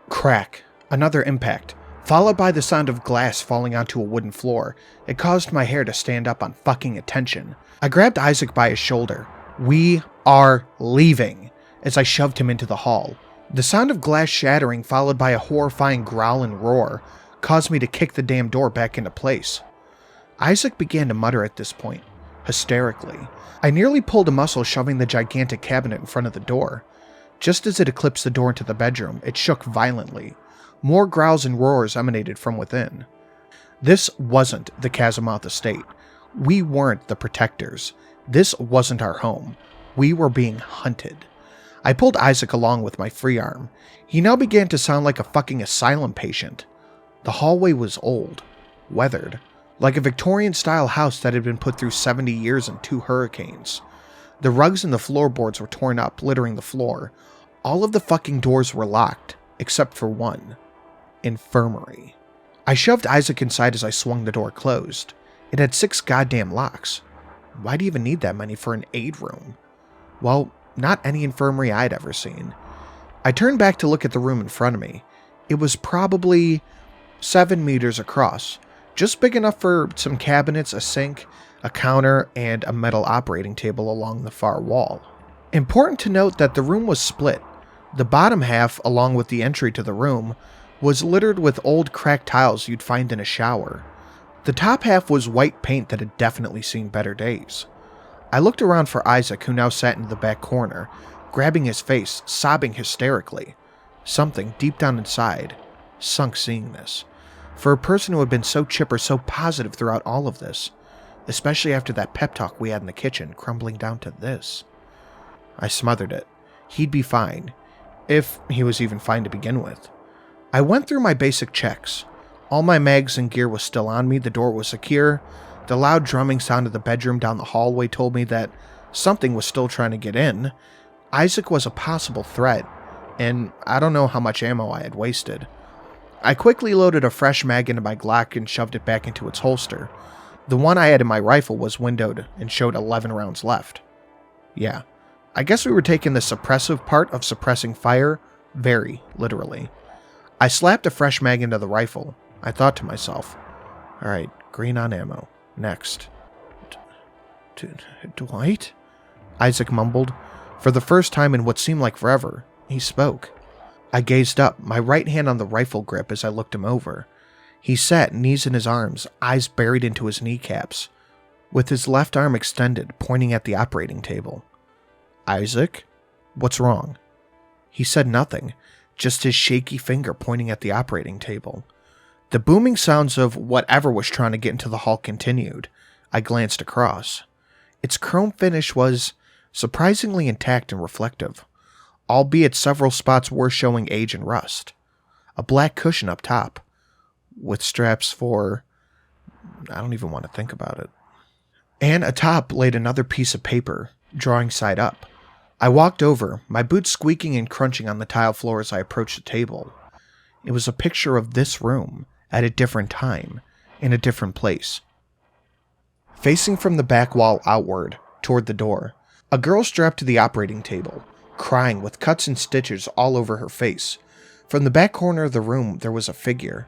Crack. Another impact, followed by the sound of glass falling onto a wooden floor. It caused my hair to stand up on fucking attention. I grabbed Isaac by his shoulder. We are leaving, as I shoved him into the hall. The sound of glass shattering, followed by a horrifying growl and roar, caused me to kick the damn door back into place. Isaac began to mutter at this point, hysterically. I nearly pulled a muscle, shoving the gigantic cabinet in front of the door. Just as it eclipsed the door into the bedroom, it shook violently. More growls and roars emanated from within. This wasn't the Casamouth estate. We weren't the protectors. This wasn't our home. We were being hunted. I pulled Isaac along with my free arm. He now began to sound like a fucking asylum patient. The hallway was old, weathered, like a Victorian-style house that had been put through 70 years and 2 hurricanes. The rugs and the floorboards were torn up, littering the floor. All of the fucking doors were locked, except for one. Infirmary. I shoved Isaac inside as I swung the door closed. It had 6 goddamn locks. Why do you even need that many for an aid room? Well, not any infirmary I'd ever seen. I turned back to look at the room in front of me. It was probably 7 meters across, just big enough for some cabinets, a sink, a counter, and a metal operating table along the far wall. Important to note that the room was split. The bottom half, along with the entry to the room, was littered with old cracked tiles you'd find in a shower. The top half was white paint that had definitely seen better days. I looked around for Isaac, who now sat in the back corner, grabbing his face, sobbing hysterically. Something, deep down inside, sunk seeing this. For a person who had been so chipper, so positive throughout all of this, especially after that pep talk we had in the kitchen, crumbling down to this. I smothered it. He'd be fine, if he was even fine to begin with. I went through my basic checks. All my mags and gear was still on me, the door was secure. The loud drumming sound of the bedroom down the hallway told me that something was still trying to get in. Isaac was a possible threat, and I don't know how much ammo I had wasted. I quickly loaded a fresh mag into my Glock and shoved it back into its holster. The one I had in my rifle was windowed and showed 11 rounds left. Yeah, I guess we were taking the suppressive part of suppressing fire very literally. I slapped a fresh mag into the rifle. I thought to myself, alright, green on ammo. Next. Dwight? Isaac mumbled. For the first time in what seemed like forever, he spoke. I gazed up, my right hand on the rifle grip as I looked him over. He sat, knees in his arms, eyes buried into his kneecaps, with his left arm extended, pointing at the operating table. Isaac? What's wrong? He said nothing, just his shaky finger pointing at the operating table. The booming sounds of whatever was trying to get into the hall continued. I glanced across. Its chrome finish was surprisingly intact and reflective, albeit several spots were showing age and rust. A black cushion up top, with straps for... I don't even want to think about it. And atop laid another piece of paper, drawing side up. I walked over, my boots squeaking and crunching on the tile floor as I approached the table. It was a picture of this room, at a different time, in a different place. Facing from the back wall outward, toward the door, a girl strapped to the operating table, crying with cuts and stitches all over her face. From the back corner of the room there was a figure.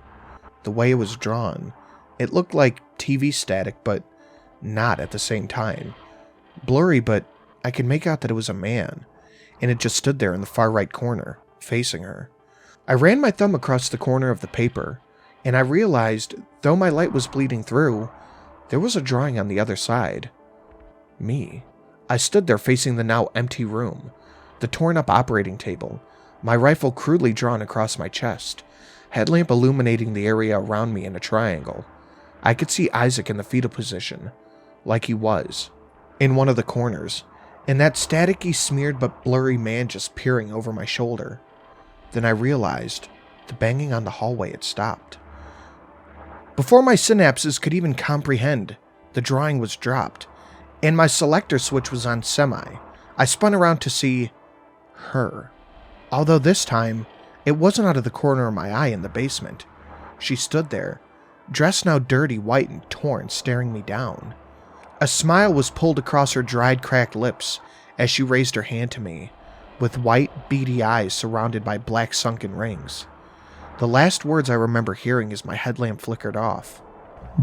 The way it was drawn, it looked like TV static, but not at the same time. Blurry, but I could make out that it was a man, and it just stood there in the far right corner, facing her. I ran my thumb across the corner of the paper, and I realized, though my light was bleeding through, there was a drawing on the other side. Me. I stood there facing the now empty room, the torn-up operating table, my rifle crudely drawn across my chest, headlamp illuminating the area around me in a triangle. I could see Isaac in the fetal position, like he was, in one of the corners, and that staticky, smeared but blurry man just peering over my shoulder. Then I realized the banging on the hallway had stopped. Before my synapses could even comprehend, the drawing was dropped, and my selector switch was on semi. I spun around to see her. Although this time, it wasn't out of the corner of my eye in the basement. She stood there, dressed now dirty, white, and torn, staring me down. A smile was pulled across her dried, cracked lips as she raised her hand to me, with white, beady eyes surrounded by black sunken rings. The last words I remember hearing as my headlamp flickered off.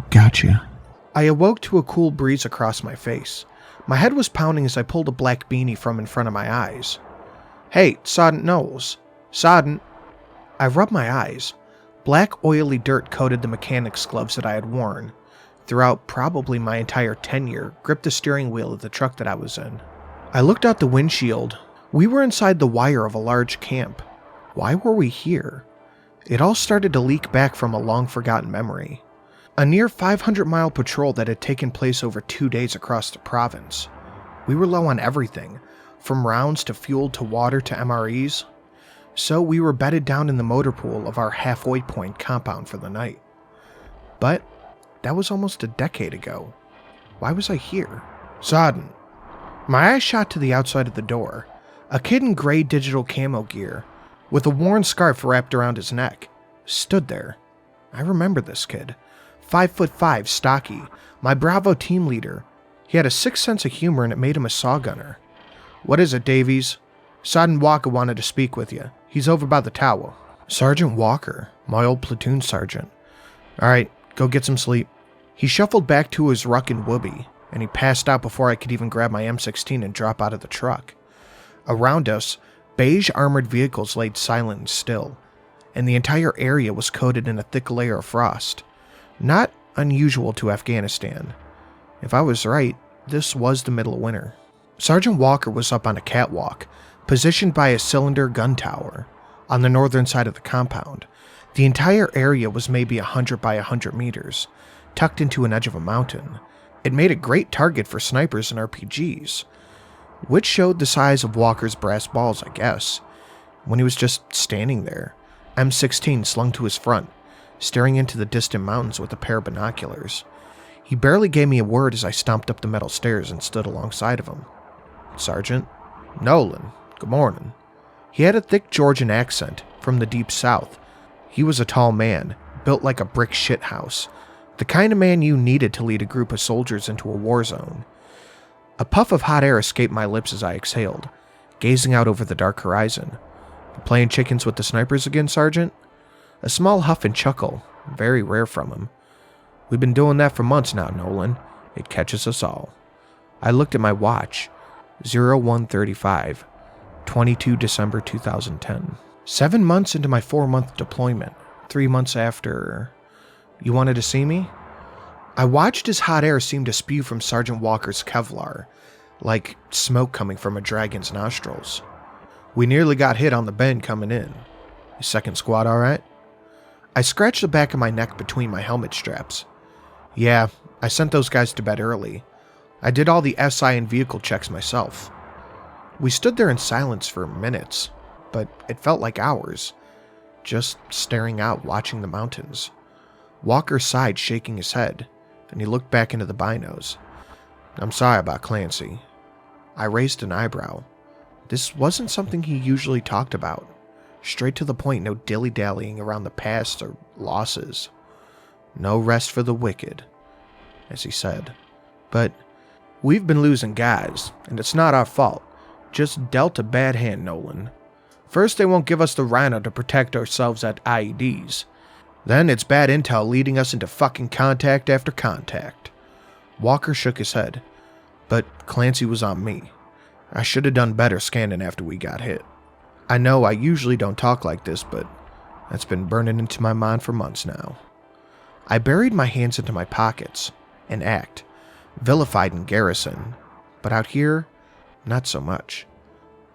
Gotcha. I awoke to a cool breeze across my face. My head was pounding as I pulled a black beanie from in front of my eyes. Hey, Sodden Knowles. Sodden. I rubbed my eyes. Black, oily dirt coated the mechanic's gloves that I had worn throughout probably my entire tenure, gripped the steering wheel of the truck that I was in. I looked out the windshield. We were inside the wire of a large camp. Why were we here? It all started to leak back from a long-forgotten memory. A near 500-mile patrol that had taken place over 2 days across the province. We were low on everything, from rounds to fuel to water to MREs. So we were bedded down in the motor pool of our halfway point compound for the night. But that was almost a decade ago. Why was I here? Sodden. My eyes shot to the outside of the door. A kid in gray digital camo gear, with a worn scarf wrapped around his neck, stood there. I remember this kid. 5'5", stocky, my Bravo team leader. He had a sick sense of humor and it made him a saw gunner. What is it, Davies? Sergeant Walker wanted to speak with you. He's over by the tower. Sergeant Walker, my old platoon sergeant. Alright, go get some sleep. He shuffled back to his ruck and whoopee, and he passed out before I could even grab my M16 and drop out of the truck. Around us, beige armored vehicles laid silent and still, and the entire area was coated in a thick layer of frost. Not unusual to Afghanistan. If I was right, this was the middle of winter. Sergeant Walker was up on a catwalk, positioned by a cylinder gun tower, on the northern side of the compound. The entire area was maybe 100 by 100 meters, tucked into an edge of a mountain. It made a great target for snipers and RPGs, which showed the size of Walker's brass balls, I guess, when he was just standing there, M16 slung to his front, staring into the distant mountains with a pair of binoculars. He barely gave me a word as I stomped up the metal stairs and stood alongside of him. "Sergeant?" "Nolan, good morning." He had a thick Georgian accent from the deep south. He was a tall man, built like a brick shithouse, the kind of man you needed to lead a group of soldiers into a war zone. A puff of hot air escaped my lips as I exhaled, gazing out over the dark horizon. "Playing chickens with the snipers again, Sergeant?" A small huff and chuckle, very rare from him. "We've been doing that for months now, Nolan. It catches us all." I looked at my watch. 0135, 22 December 2010. 7 months into my 4-month deployment. 3 months after... You wanted to see me? I watched as hot air seemed to spew from Sergeant Walker's Kevlar, like smoke coming from a dragon's nostrils. "We nearly got hit on the bend coming in. Is second squad alright?" I scratched the back of my neck between my helmet straps. "Yeah, I sent those guys to bed early. I did all the SI and vehicle checks myself." We stood there in silence for minutes, but it felt like hours, just staring out, watching the mountains. Walker sighed, shaking his head, and he looked back into the binos. "I'm sorry about Clancy." I raised an eyebrow. This wasn't something he usually talked about. Straight to the point, no dilly-dallying around the past or losses. "No rest for the wicked," as he said. "But we've been losing guys, and it's not our fault. Just dealt a bad hand, Nolan. First they won't give us the Rhino to protect ourselves at IEDs. Then it's bad intel leading us into fucking contact after contact." Walker shook his head. "But Clancy was on me. I should have done better scanning after we got hit. I know I usually don't talk like this, but that's been burning into my mind for months now." I buried my hands into my pockets. An act. Vilified in garrison. But out here, not so much.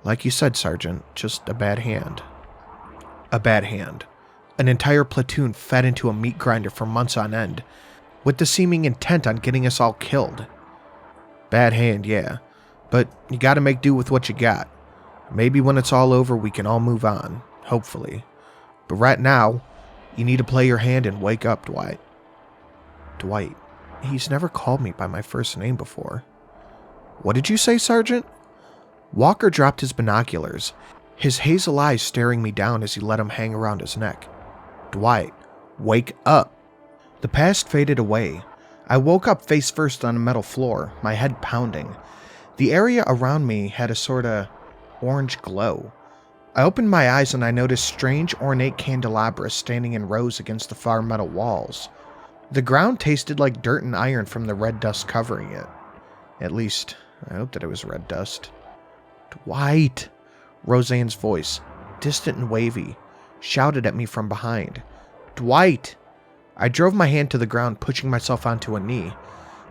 Like you said, Sergeant, just a bad hand. A bad hand. An entire platoon fed into a meat grinder for months on end, with the seeming intent on getting us all killed. Bad hand, yeah. But you gotta make do with what you got. Maybe when it's all over we can all move on, hopefully. But right now, you need to play your hand and wake up, Dwight. Dwight. He's never called me by my first name before. "What did you say, Sergeant?" Walker dropped his binoculars, his hazel eyes staring me down as he let them hang around his neck. "Dwight, wake up." The past faded away. I woke up face first on a metal floor, my head pounding. The area around me had a sorta orange glow. I opened my eyes and I noticed strange ornate candelabras standing in rows against the far metal walls. The ground tasted like dirt and iron from the red dust covering it. At least, I hoped that it was red dust. "Dwight!" Roseanne's voice, distant and wavy, shouted at me from behind. "Dwight!" I drove my hand to the ground, pushing myself onto a knee.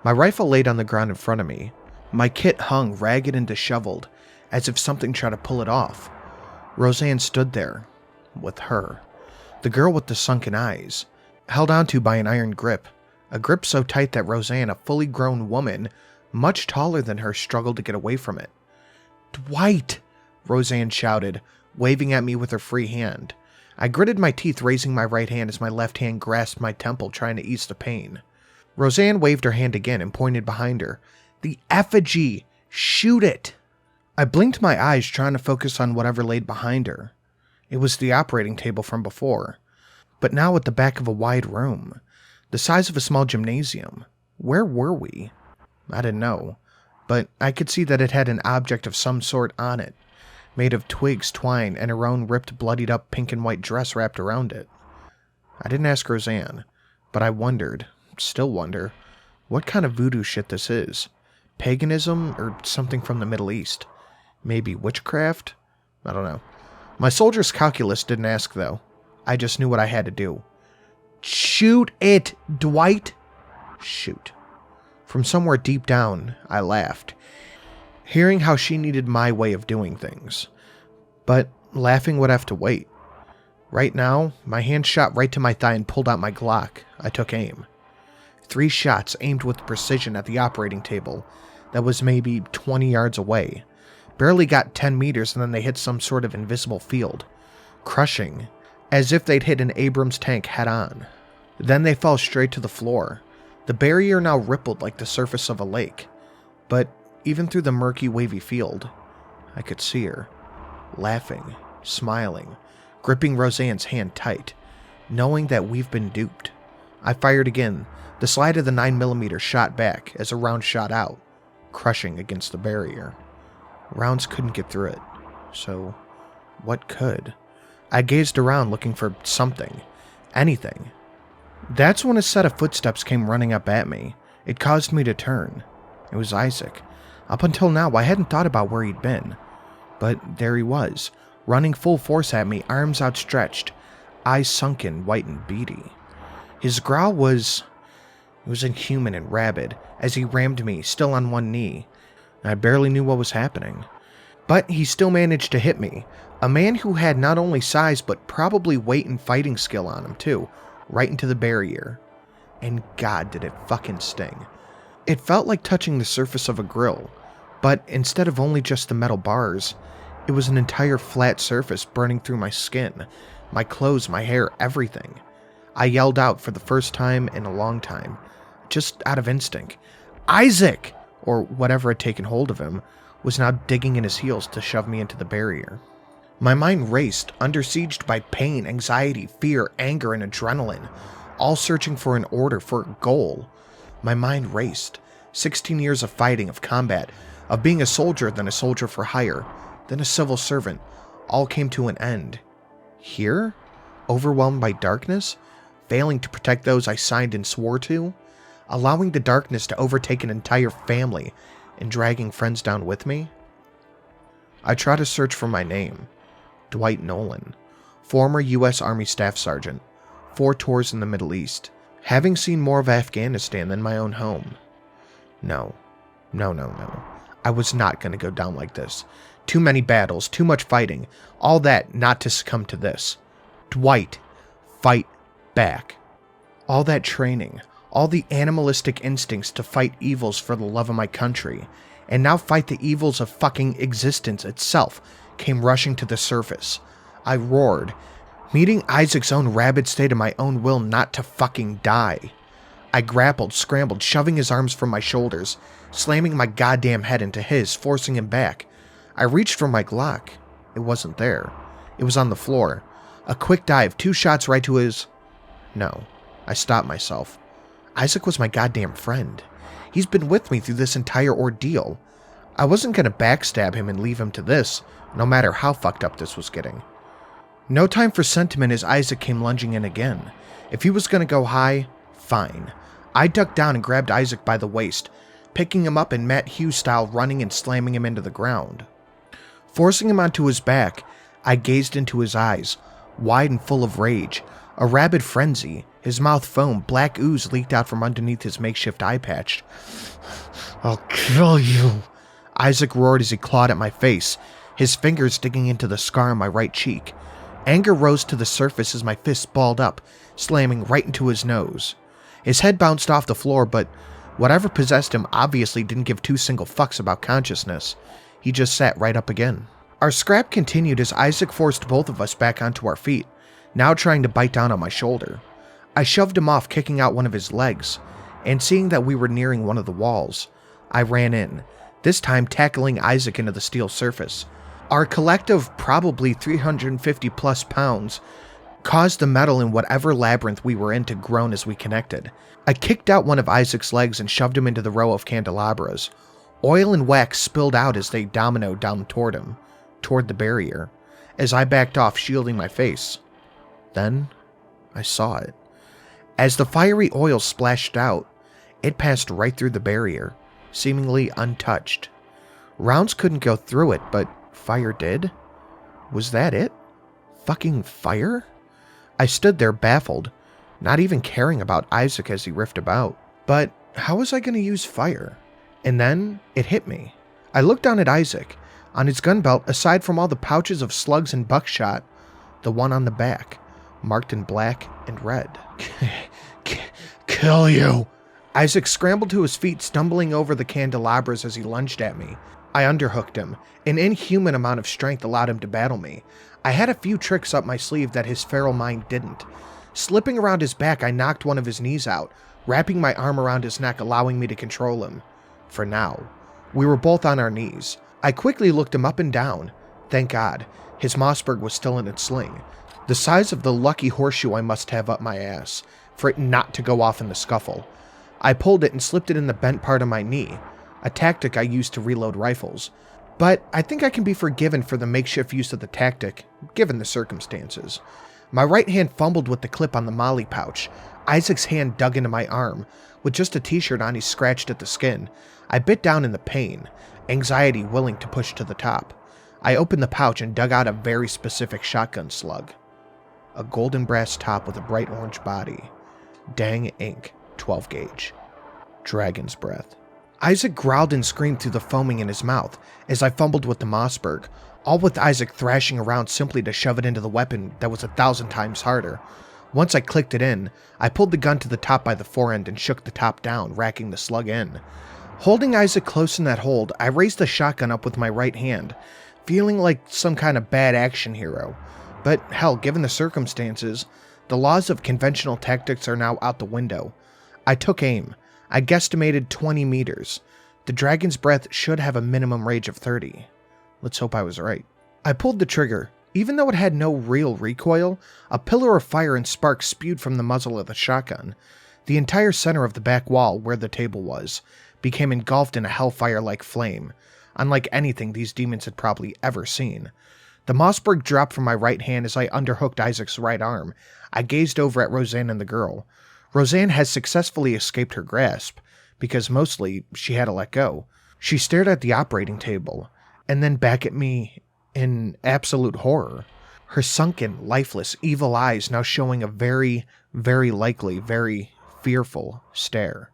My rifle laid on the ground in front of me. My kit hung ragged and disheveled, as if something tried to pull it off. Roseanne stood there, with her. The girl with the sunken eyes, held onto by an iron grip, a grip so tight that Roseanne, a fully grown woman, much taller than her, struggled to get away from it. "Dwight!" Roseanne shouted, waving at me with her free hand. I gritted my teeth, raising my right hand as my left hand grasped my temple, trying to ease the pain. Roseanne waved her hand again and pointed behind her. "The effigy! Shoot it!" I blinked my eyes, trying to focus on whatever laid behind her. It was the operating table from before, but now at the back of a wide room, the size of a small gymnasium. Where were we? I didn't know, but I could see that it had an object of some sort on it, made of twigs, twine, and her own ripped, bloodied-up pink and white dress wrapped around it. I didn't ask Roseanne, but I wondered, still wonder, what kind of voodoo shit this is. Paganism, or something from the Middle East? Maybe witchcraft? I don't know. My soldier's calculus didn't ask, though. I just knew what I had to do. "Shoot it, Dwight!" Shoot. From somewhere deep down, I laughed, hearing how she needed my way of doing things. But laughing would have to wait. Right now, my hand shot right to my thigh and pulled out my Glock. I took aim. 3 shots aimed with precision at the operating table that was maybe 20 yards away. Barely got 10 meters and then they hit some sort of invisible field, crushing, as if they'd hit an Abrams tank head-on. Then they fell straight to the floor. The barrier now rippled like the surface of a lake, but even through the murky, wavy field, I could see her, laughing, smiling, gripping Roseanne's hand tight, knowing that we've been duped. I fired again. The slide of the 9mm shot back as a round shot out, crushing against the barrier. Rounds couldn't get through it, so what could? I gazed around looking for something, anything. That's when a set of footsteps came running up at me. It caused me to turn. It was Isaac. Up until now, I hadn't thought about where he'd been. But there he was, running full force at me, arms outstretched, eyes sunken, white and beady. His growl was inhuman and rabid as he rammed me, still on one knee. I barely knew what was happening. But he still managed to hit me. A man who had not only size, but probably weight and fighting skill on him, too. Right into the barrier. And God, did it fucking sting. It felt like touching the surface of a grill, but instead of only just the metal bars, it was an entire flat surface burning through my skin, my clothes, my hair, everything. I yelled out for the first time in a long time, just out of instinct. Isaac! Or whatever had taken hold of him, was now digging in his heels to shove me into the barrier. My mind raced, under siege by pain, anxiety, fear, anger, and adrenaline, all searching for an order, for a goal. My mind raced. 16 years of fighting, of combat, of being a soldier, then a soldier for hire, then a civil servant, all came to an end. Here? Overwhelmed by darkness? Failing to protect those I signed and swore to? Allowing the darkness to overtake an entire family and dragging friends down with me? I tried to search for my name. Dwight Nolan, former U.S. Army Staff Sergeant, 4 tours in the Middle East, having seen more of Afghanistan than my own home. No. I was not going to go down like this. Too many battles, too much fighting, all that not to succumb to this. Dwight, fight back. All that training, all the animalistic instincts to fight evils for the love of my country, and now fight the evils of fucking existence itself, came rushing to the surface. I roared, meeting Isaac's own rabid state of my own will not to fucking die. I grappled, scrambled, shoving his arms from my shoulders, slamming my goddamn head into his, forcing him back. I reached for my Glock. It wasn't there. It was on the floor. A quick dive, 2 shots right to his... No. I stopped myself. Isaac was my goddamn friend. He's been with me through this entire ordeal. I wasn't gonna backstab him and leave him to this, no matter how fucked up this was getting. No time for sentiment as Isaac came lunging in again. If he was gonna go high, fine. I ducked down and grabbed Isaac by the waist, picking him up in Matt Hughes style, running and slamming him into the ground. Forcing him onto his back, I gazed into his eyes, wide and full of rage, a rabid frenzy. His mouth foamed, black ooze leaked out from underneath his makeshift eye patch. I'll kill you, Isaac roared as he clawed at my face, his fingers digging into the scar on my right cheek. Anger rose to the surface as my fists balled up, slamming right into his nose. His head bounced off the floor, but whatever possessed him obviously didn't give 2 single fucks about consciousness. He just sat right up again. Our scrap continued as Isaac forced both of us back onto our feet, now trying to bite down on my shoulder. I shoved him off, kicking out one of his legs, and seeing that we were nearing one of the walls, I ran in, this time tackling Isaac into the steel surface. Our collective, probably 350 plus pounds, caused the metal in whatever labyrinth we were in to groan as we connected. I kicked out one of Isaac's legs and shoved him into the row of candelabras. Oil and wax spilled out as they dominoed down toward him, toward the barrier, as I backed off, shielding my face. Then, I saw it. As the fiery oil splashed out, it passed right through the barrier, seemingly untouched. Rounds couldn't go through it, but fire did? Was that it? Fucking fire? I stood there baffled, not even caring about Isaac as he riffed about. But how was I going to use fire? And then it hit me. I looked down at Isaac. On his gun belt, aside from all the pouches of slugs and buckshot, the one on the back, marked in black and red. Kill you. Isaac scrambled to his feet, stumbling over the candelabras as he lunged at me. I underhooked him. An inhuman amount of strength allowed him to battle me. I had a few tricks up my sleeve that his feral mind didn't. Slipping around his back, I knocked one of his knees out, wrapping my arm around his neck, allowing me to control him. For now. We were both on our knees. I quickly looked him up and down. Thank God, his Mossberg was still in its sling. The size of the lucky horseshoe I must have up my ass, for it not to go off in the scuffle. I pulled it and slipped it in the bent part of my knee, a tactic I used to reload rifles. But I think I can be forgiven for the makeshift use of the tactic, given the circumstances. My right hand fumbled with the clip on the molly pouch. Isaac's hand dug into my arm. With just a t-shirt on, he scratched at the skin. I bit down in the pain, anxiety willing to push to the top. I opened the pouch and dug out a very specific shotgun slug. A golden brass top with a bright orange body. Dang ink, 12 gauge. Dragon's breath. Isaac growled and screamed through the foaming in his mouth as I fumbled with the Mossberg, all with Isaac thrashing around simply to shove it into the weapon that was 1,000 times harder. Once I clicked it in, I pulled the gun to the top by the forend and shook the top down, racking the slug in. Holding Isaac close in that hold, I raised the shotgun up with my right hand, feeling like some kind of bad action hero. But hell, given the circumstances, the laws of conventional tactics are now out the window. I took aim. I guesstimated 20 meters. The dragon's breath should have a minimum range of 30. Let's hope I was right. I pulled the trigger. Even though it had no real recoil, a pillar of fire and sparks spewed from the muzzle of the shotgun. The entire center of the back wall, where the table was, became engulfed in a hellfire-like flame, unlike anything these demons had probably ever seen. The Mossberg dropped from my right hand as I underhooked Isaac's right arm. I gazed over at Roseanne and the girl. Roseanne has successfully escaped her grasp, because mostly she had to let go. She stared at the operating table, and then back at me in absolute horror. Her sunken, lifeless, evil eyes now showing a very, very likely, very fearful stare.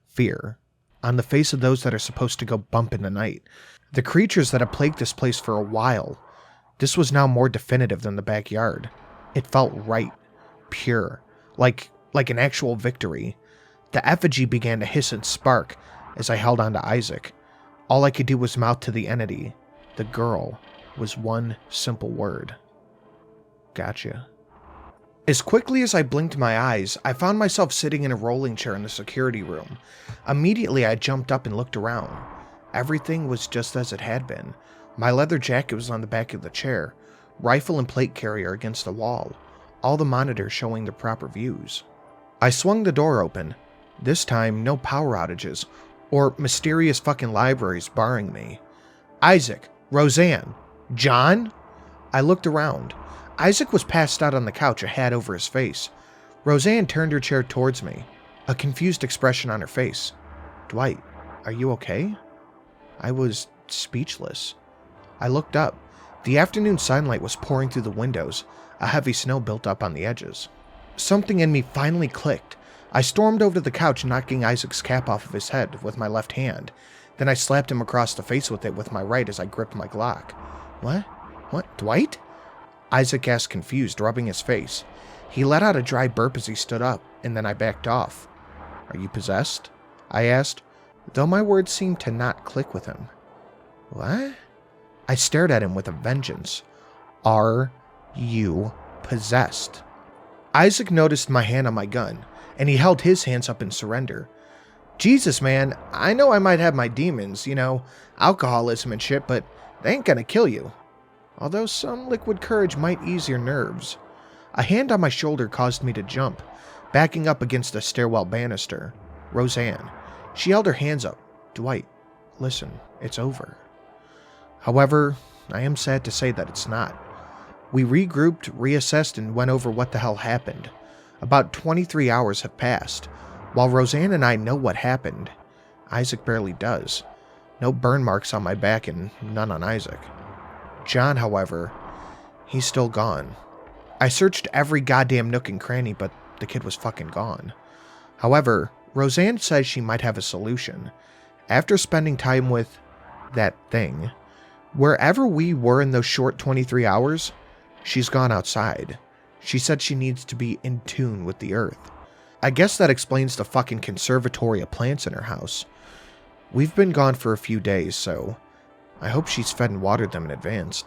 Fear. On the face of those that are supposed to go bump in the night. The creatures that have plagued this place for a while. This was now more definitive than the backyard. It felt right. Pure. Like an actual victory. The effigy began to hiss and spark as I held on to Isaac. All I could do was mouth to the entity. The girl was one simple word. Gotcha. As quickly as I blinked my eyes, I found myself sitting in a rolling chair in the security room. Immediately I jumped up and looked around. Everything was just as it had been. My leather jacket was on the back of the chair, rifle and plate carrier against the wall, all the monitors showing the proper views. I swung the door open. This time, no power outages, or mysterious fucking libraries barring me. Isaac, Roseanne, John? I looked around. Isaac was passed out on the couch, a hat over his face. Roseanne turned her chair towards me, a confused expression on her face. Dwight, are you okay? I was speechless. I looked up. The afternoon sunlight was pouring through the windows. A heavy snow built up on the edges. Something in me finally clicked. I stormed over to the couch, knocking Isaac's cap off of his head with my left hand. Then I slapped him across the face with it with my right as I gripped my Glock. What? What? Dwight? Isaac asked, confused, rubbing his face. He let out a dry burp as he stood up, and then I backed off. Are you possessed? I asked, though my words seemed to not click with him. What? I stared at him with a vengeance. Are you possessed? Isaac noticed my hand on my gun, and he held his hands up in surrender. Jesus, man, I know I might have my demons, alcoholism and shit, but they ain't gonna kill you. Although some liquid courage might ease your nerves. A hand on my shoulder caused me to jump, backing up against the stairwell banister. Roseanne. She held her hands up. Dwight, listen, it's over. However, I am sad to say that it's not. We regrouped, reassessed, and went over what the hell happened. About 23 hours have passed. While Roseanne and I know what happened, Isaac barely does. No burn marks on my back and none on Isaac. John, however, he's still gone. I searched every goddamn nook and cranny, but the kid was fucking gone. However, Roseanne says she might have a solution. After spending time with that thing, wherever we were in those short 23 hours, she's gone outside. She said she needs to be in tune with the earth. I guess that explains the fucking conservatory of plants in her house. We've been gone for a few days, so I hope she's fed and watered them in advance.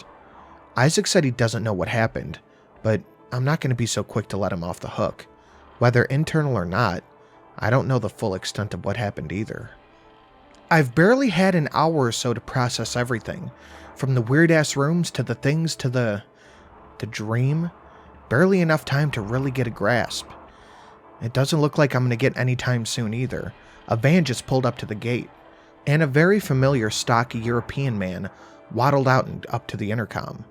Isaac said he doesn't know what happened, but I'm not going to be so quick to let him off the hook. Whether internal or not, I don't know the full extent of what happened either. I've barely had an hour or so to process everything, from the weird-ass rooms to the things to the dream. Barely enough time to really get a grasp. It doesn't look like I'm going to get any time soon either. A van just pulled up to the gate, and a very familiar stocky European man waddled out and up to the intercom.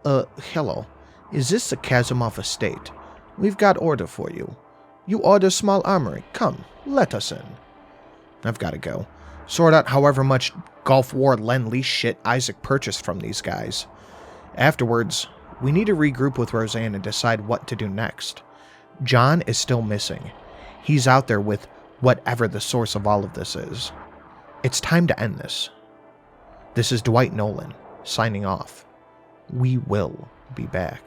Hello. Is this the Kazimov estate? We've got order for you. You order small armory. Come, let us in. I've got to go. Sort out however much Gulf War Lend-Lease shit Isaac purchased from these guys. Afterwards, we need to regroup with Roseanne and decide what to do next. John is still missing. He's out there with whatever the source of all of this is. It's time to end this. This is Dwight Nolan, signing off. We will be back.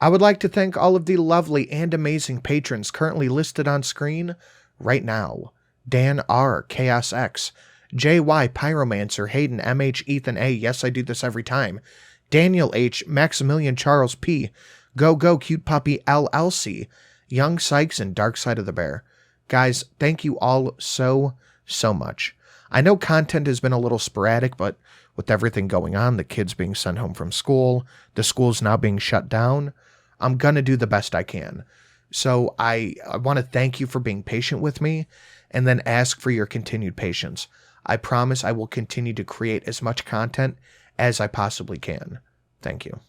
I would like to thank all of the lovely and amazing patrons currently listed on screen right now. Dan R, Chaos X, JY Pyromancer, Hayden MH, Ethan A, yes I do this every time, Daniel H, Maximilian Charles P, Go Cute Puppy LLC, Young Sykes, and Dark Side of the Bear. Guys, thank you all so much. I know content has been a little sporadic, but with everything going on, the kids being sent home from school, the schools now being shut down, I'm gonna do the best I can. So I want to thank you for being patient with me, and then ask for your continued patience. I promise I will continue to create as much content as I possibly can. Thank you.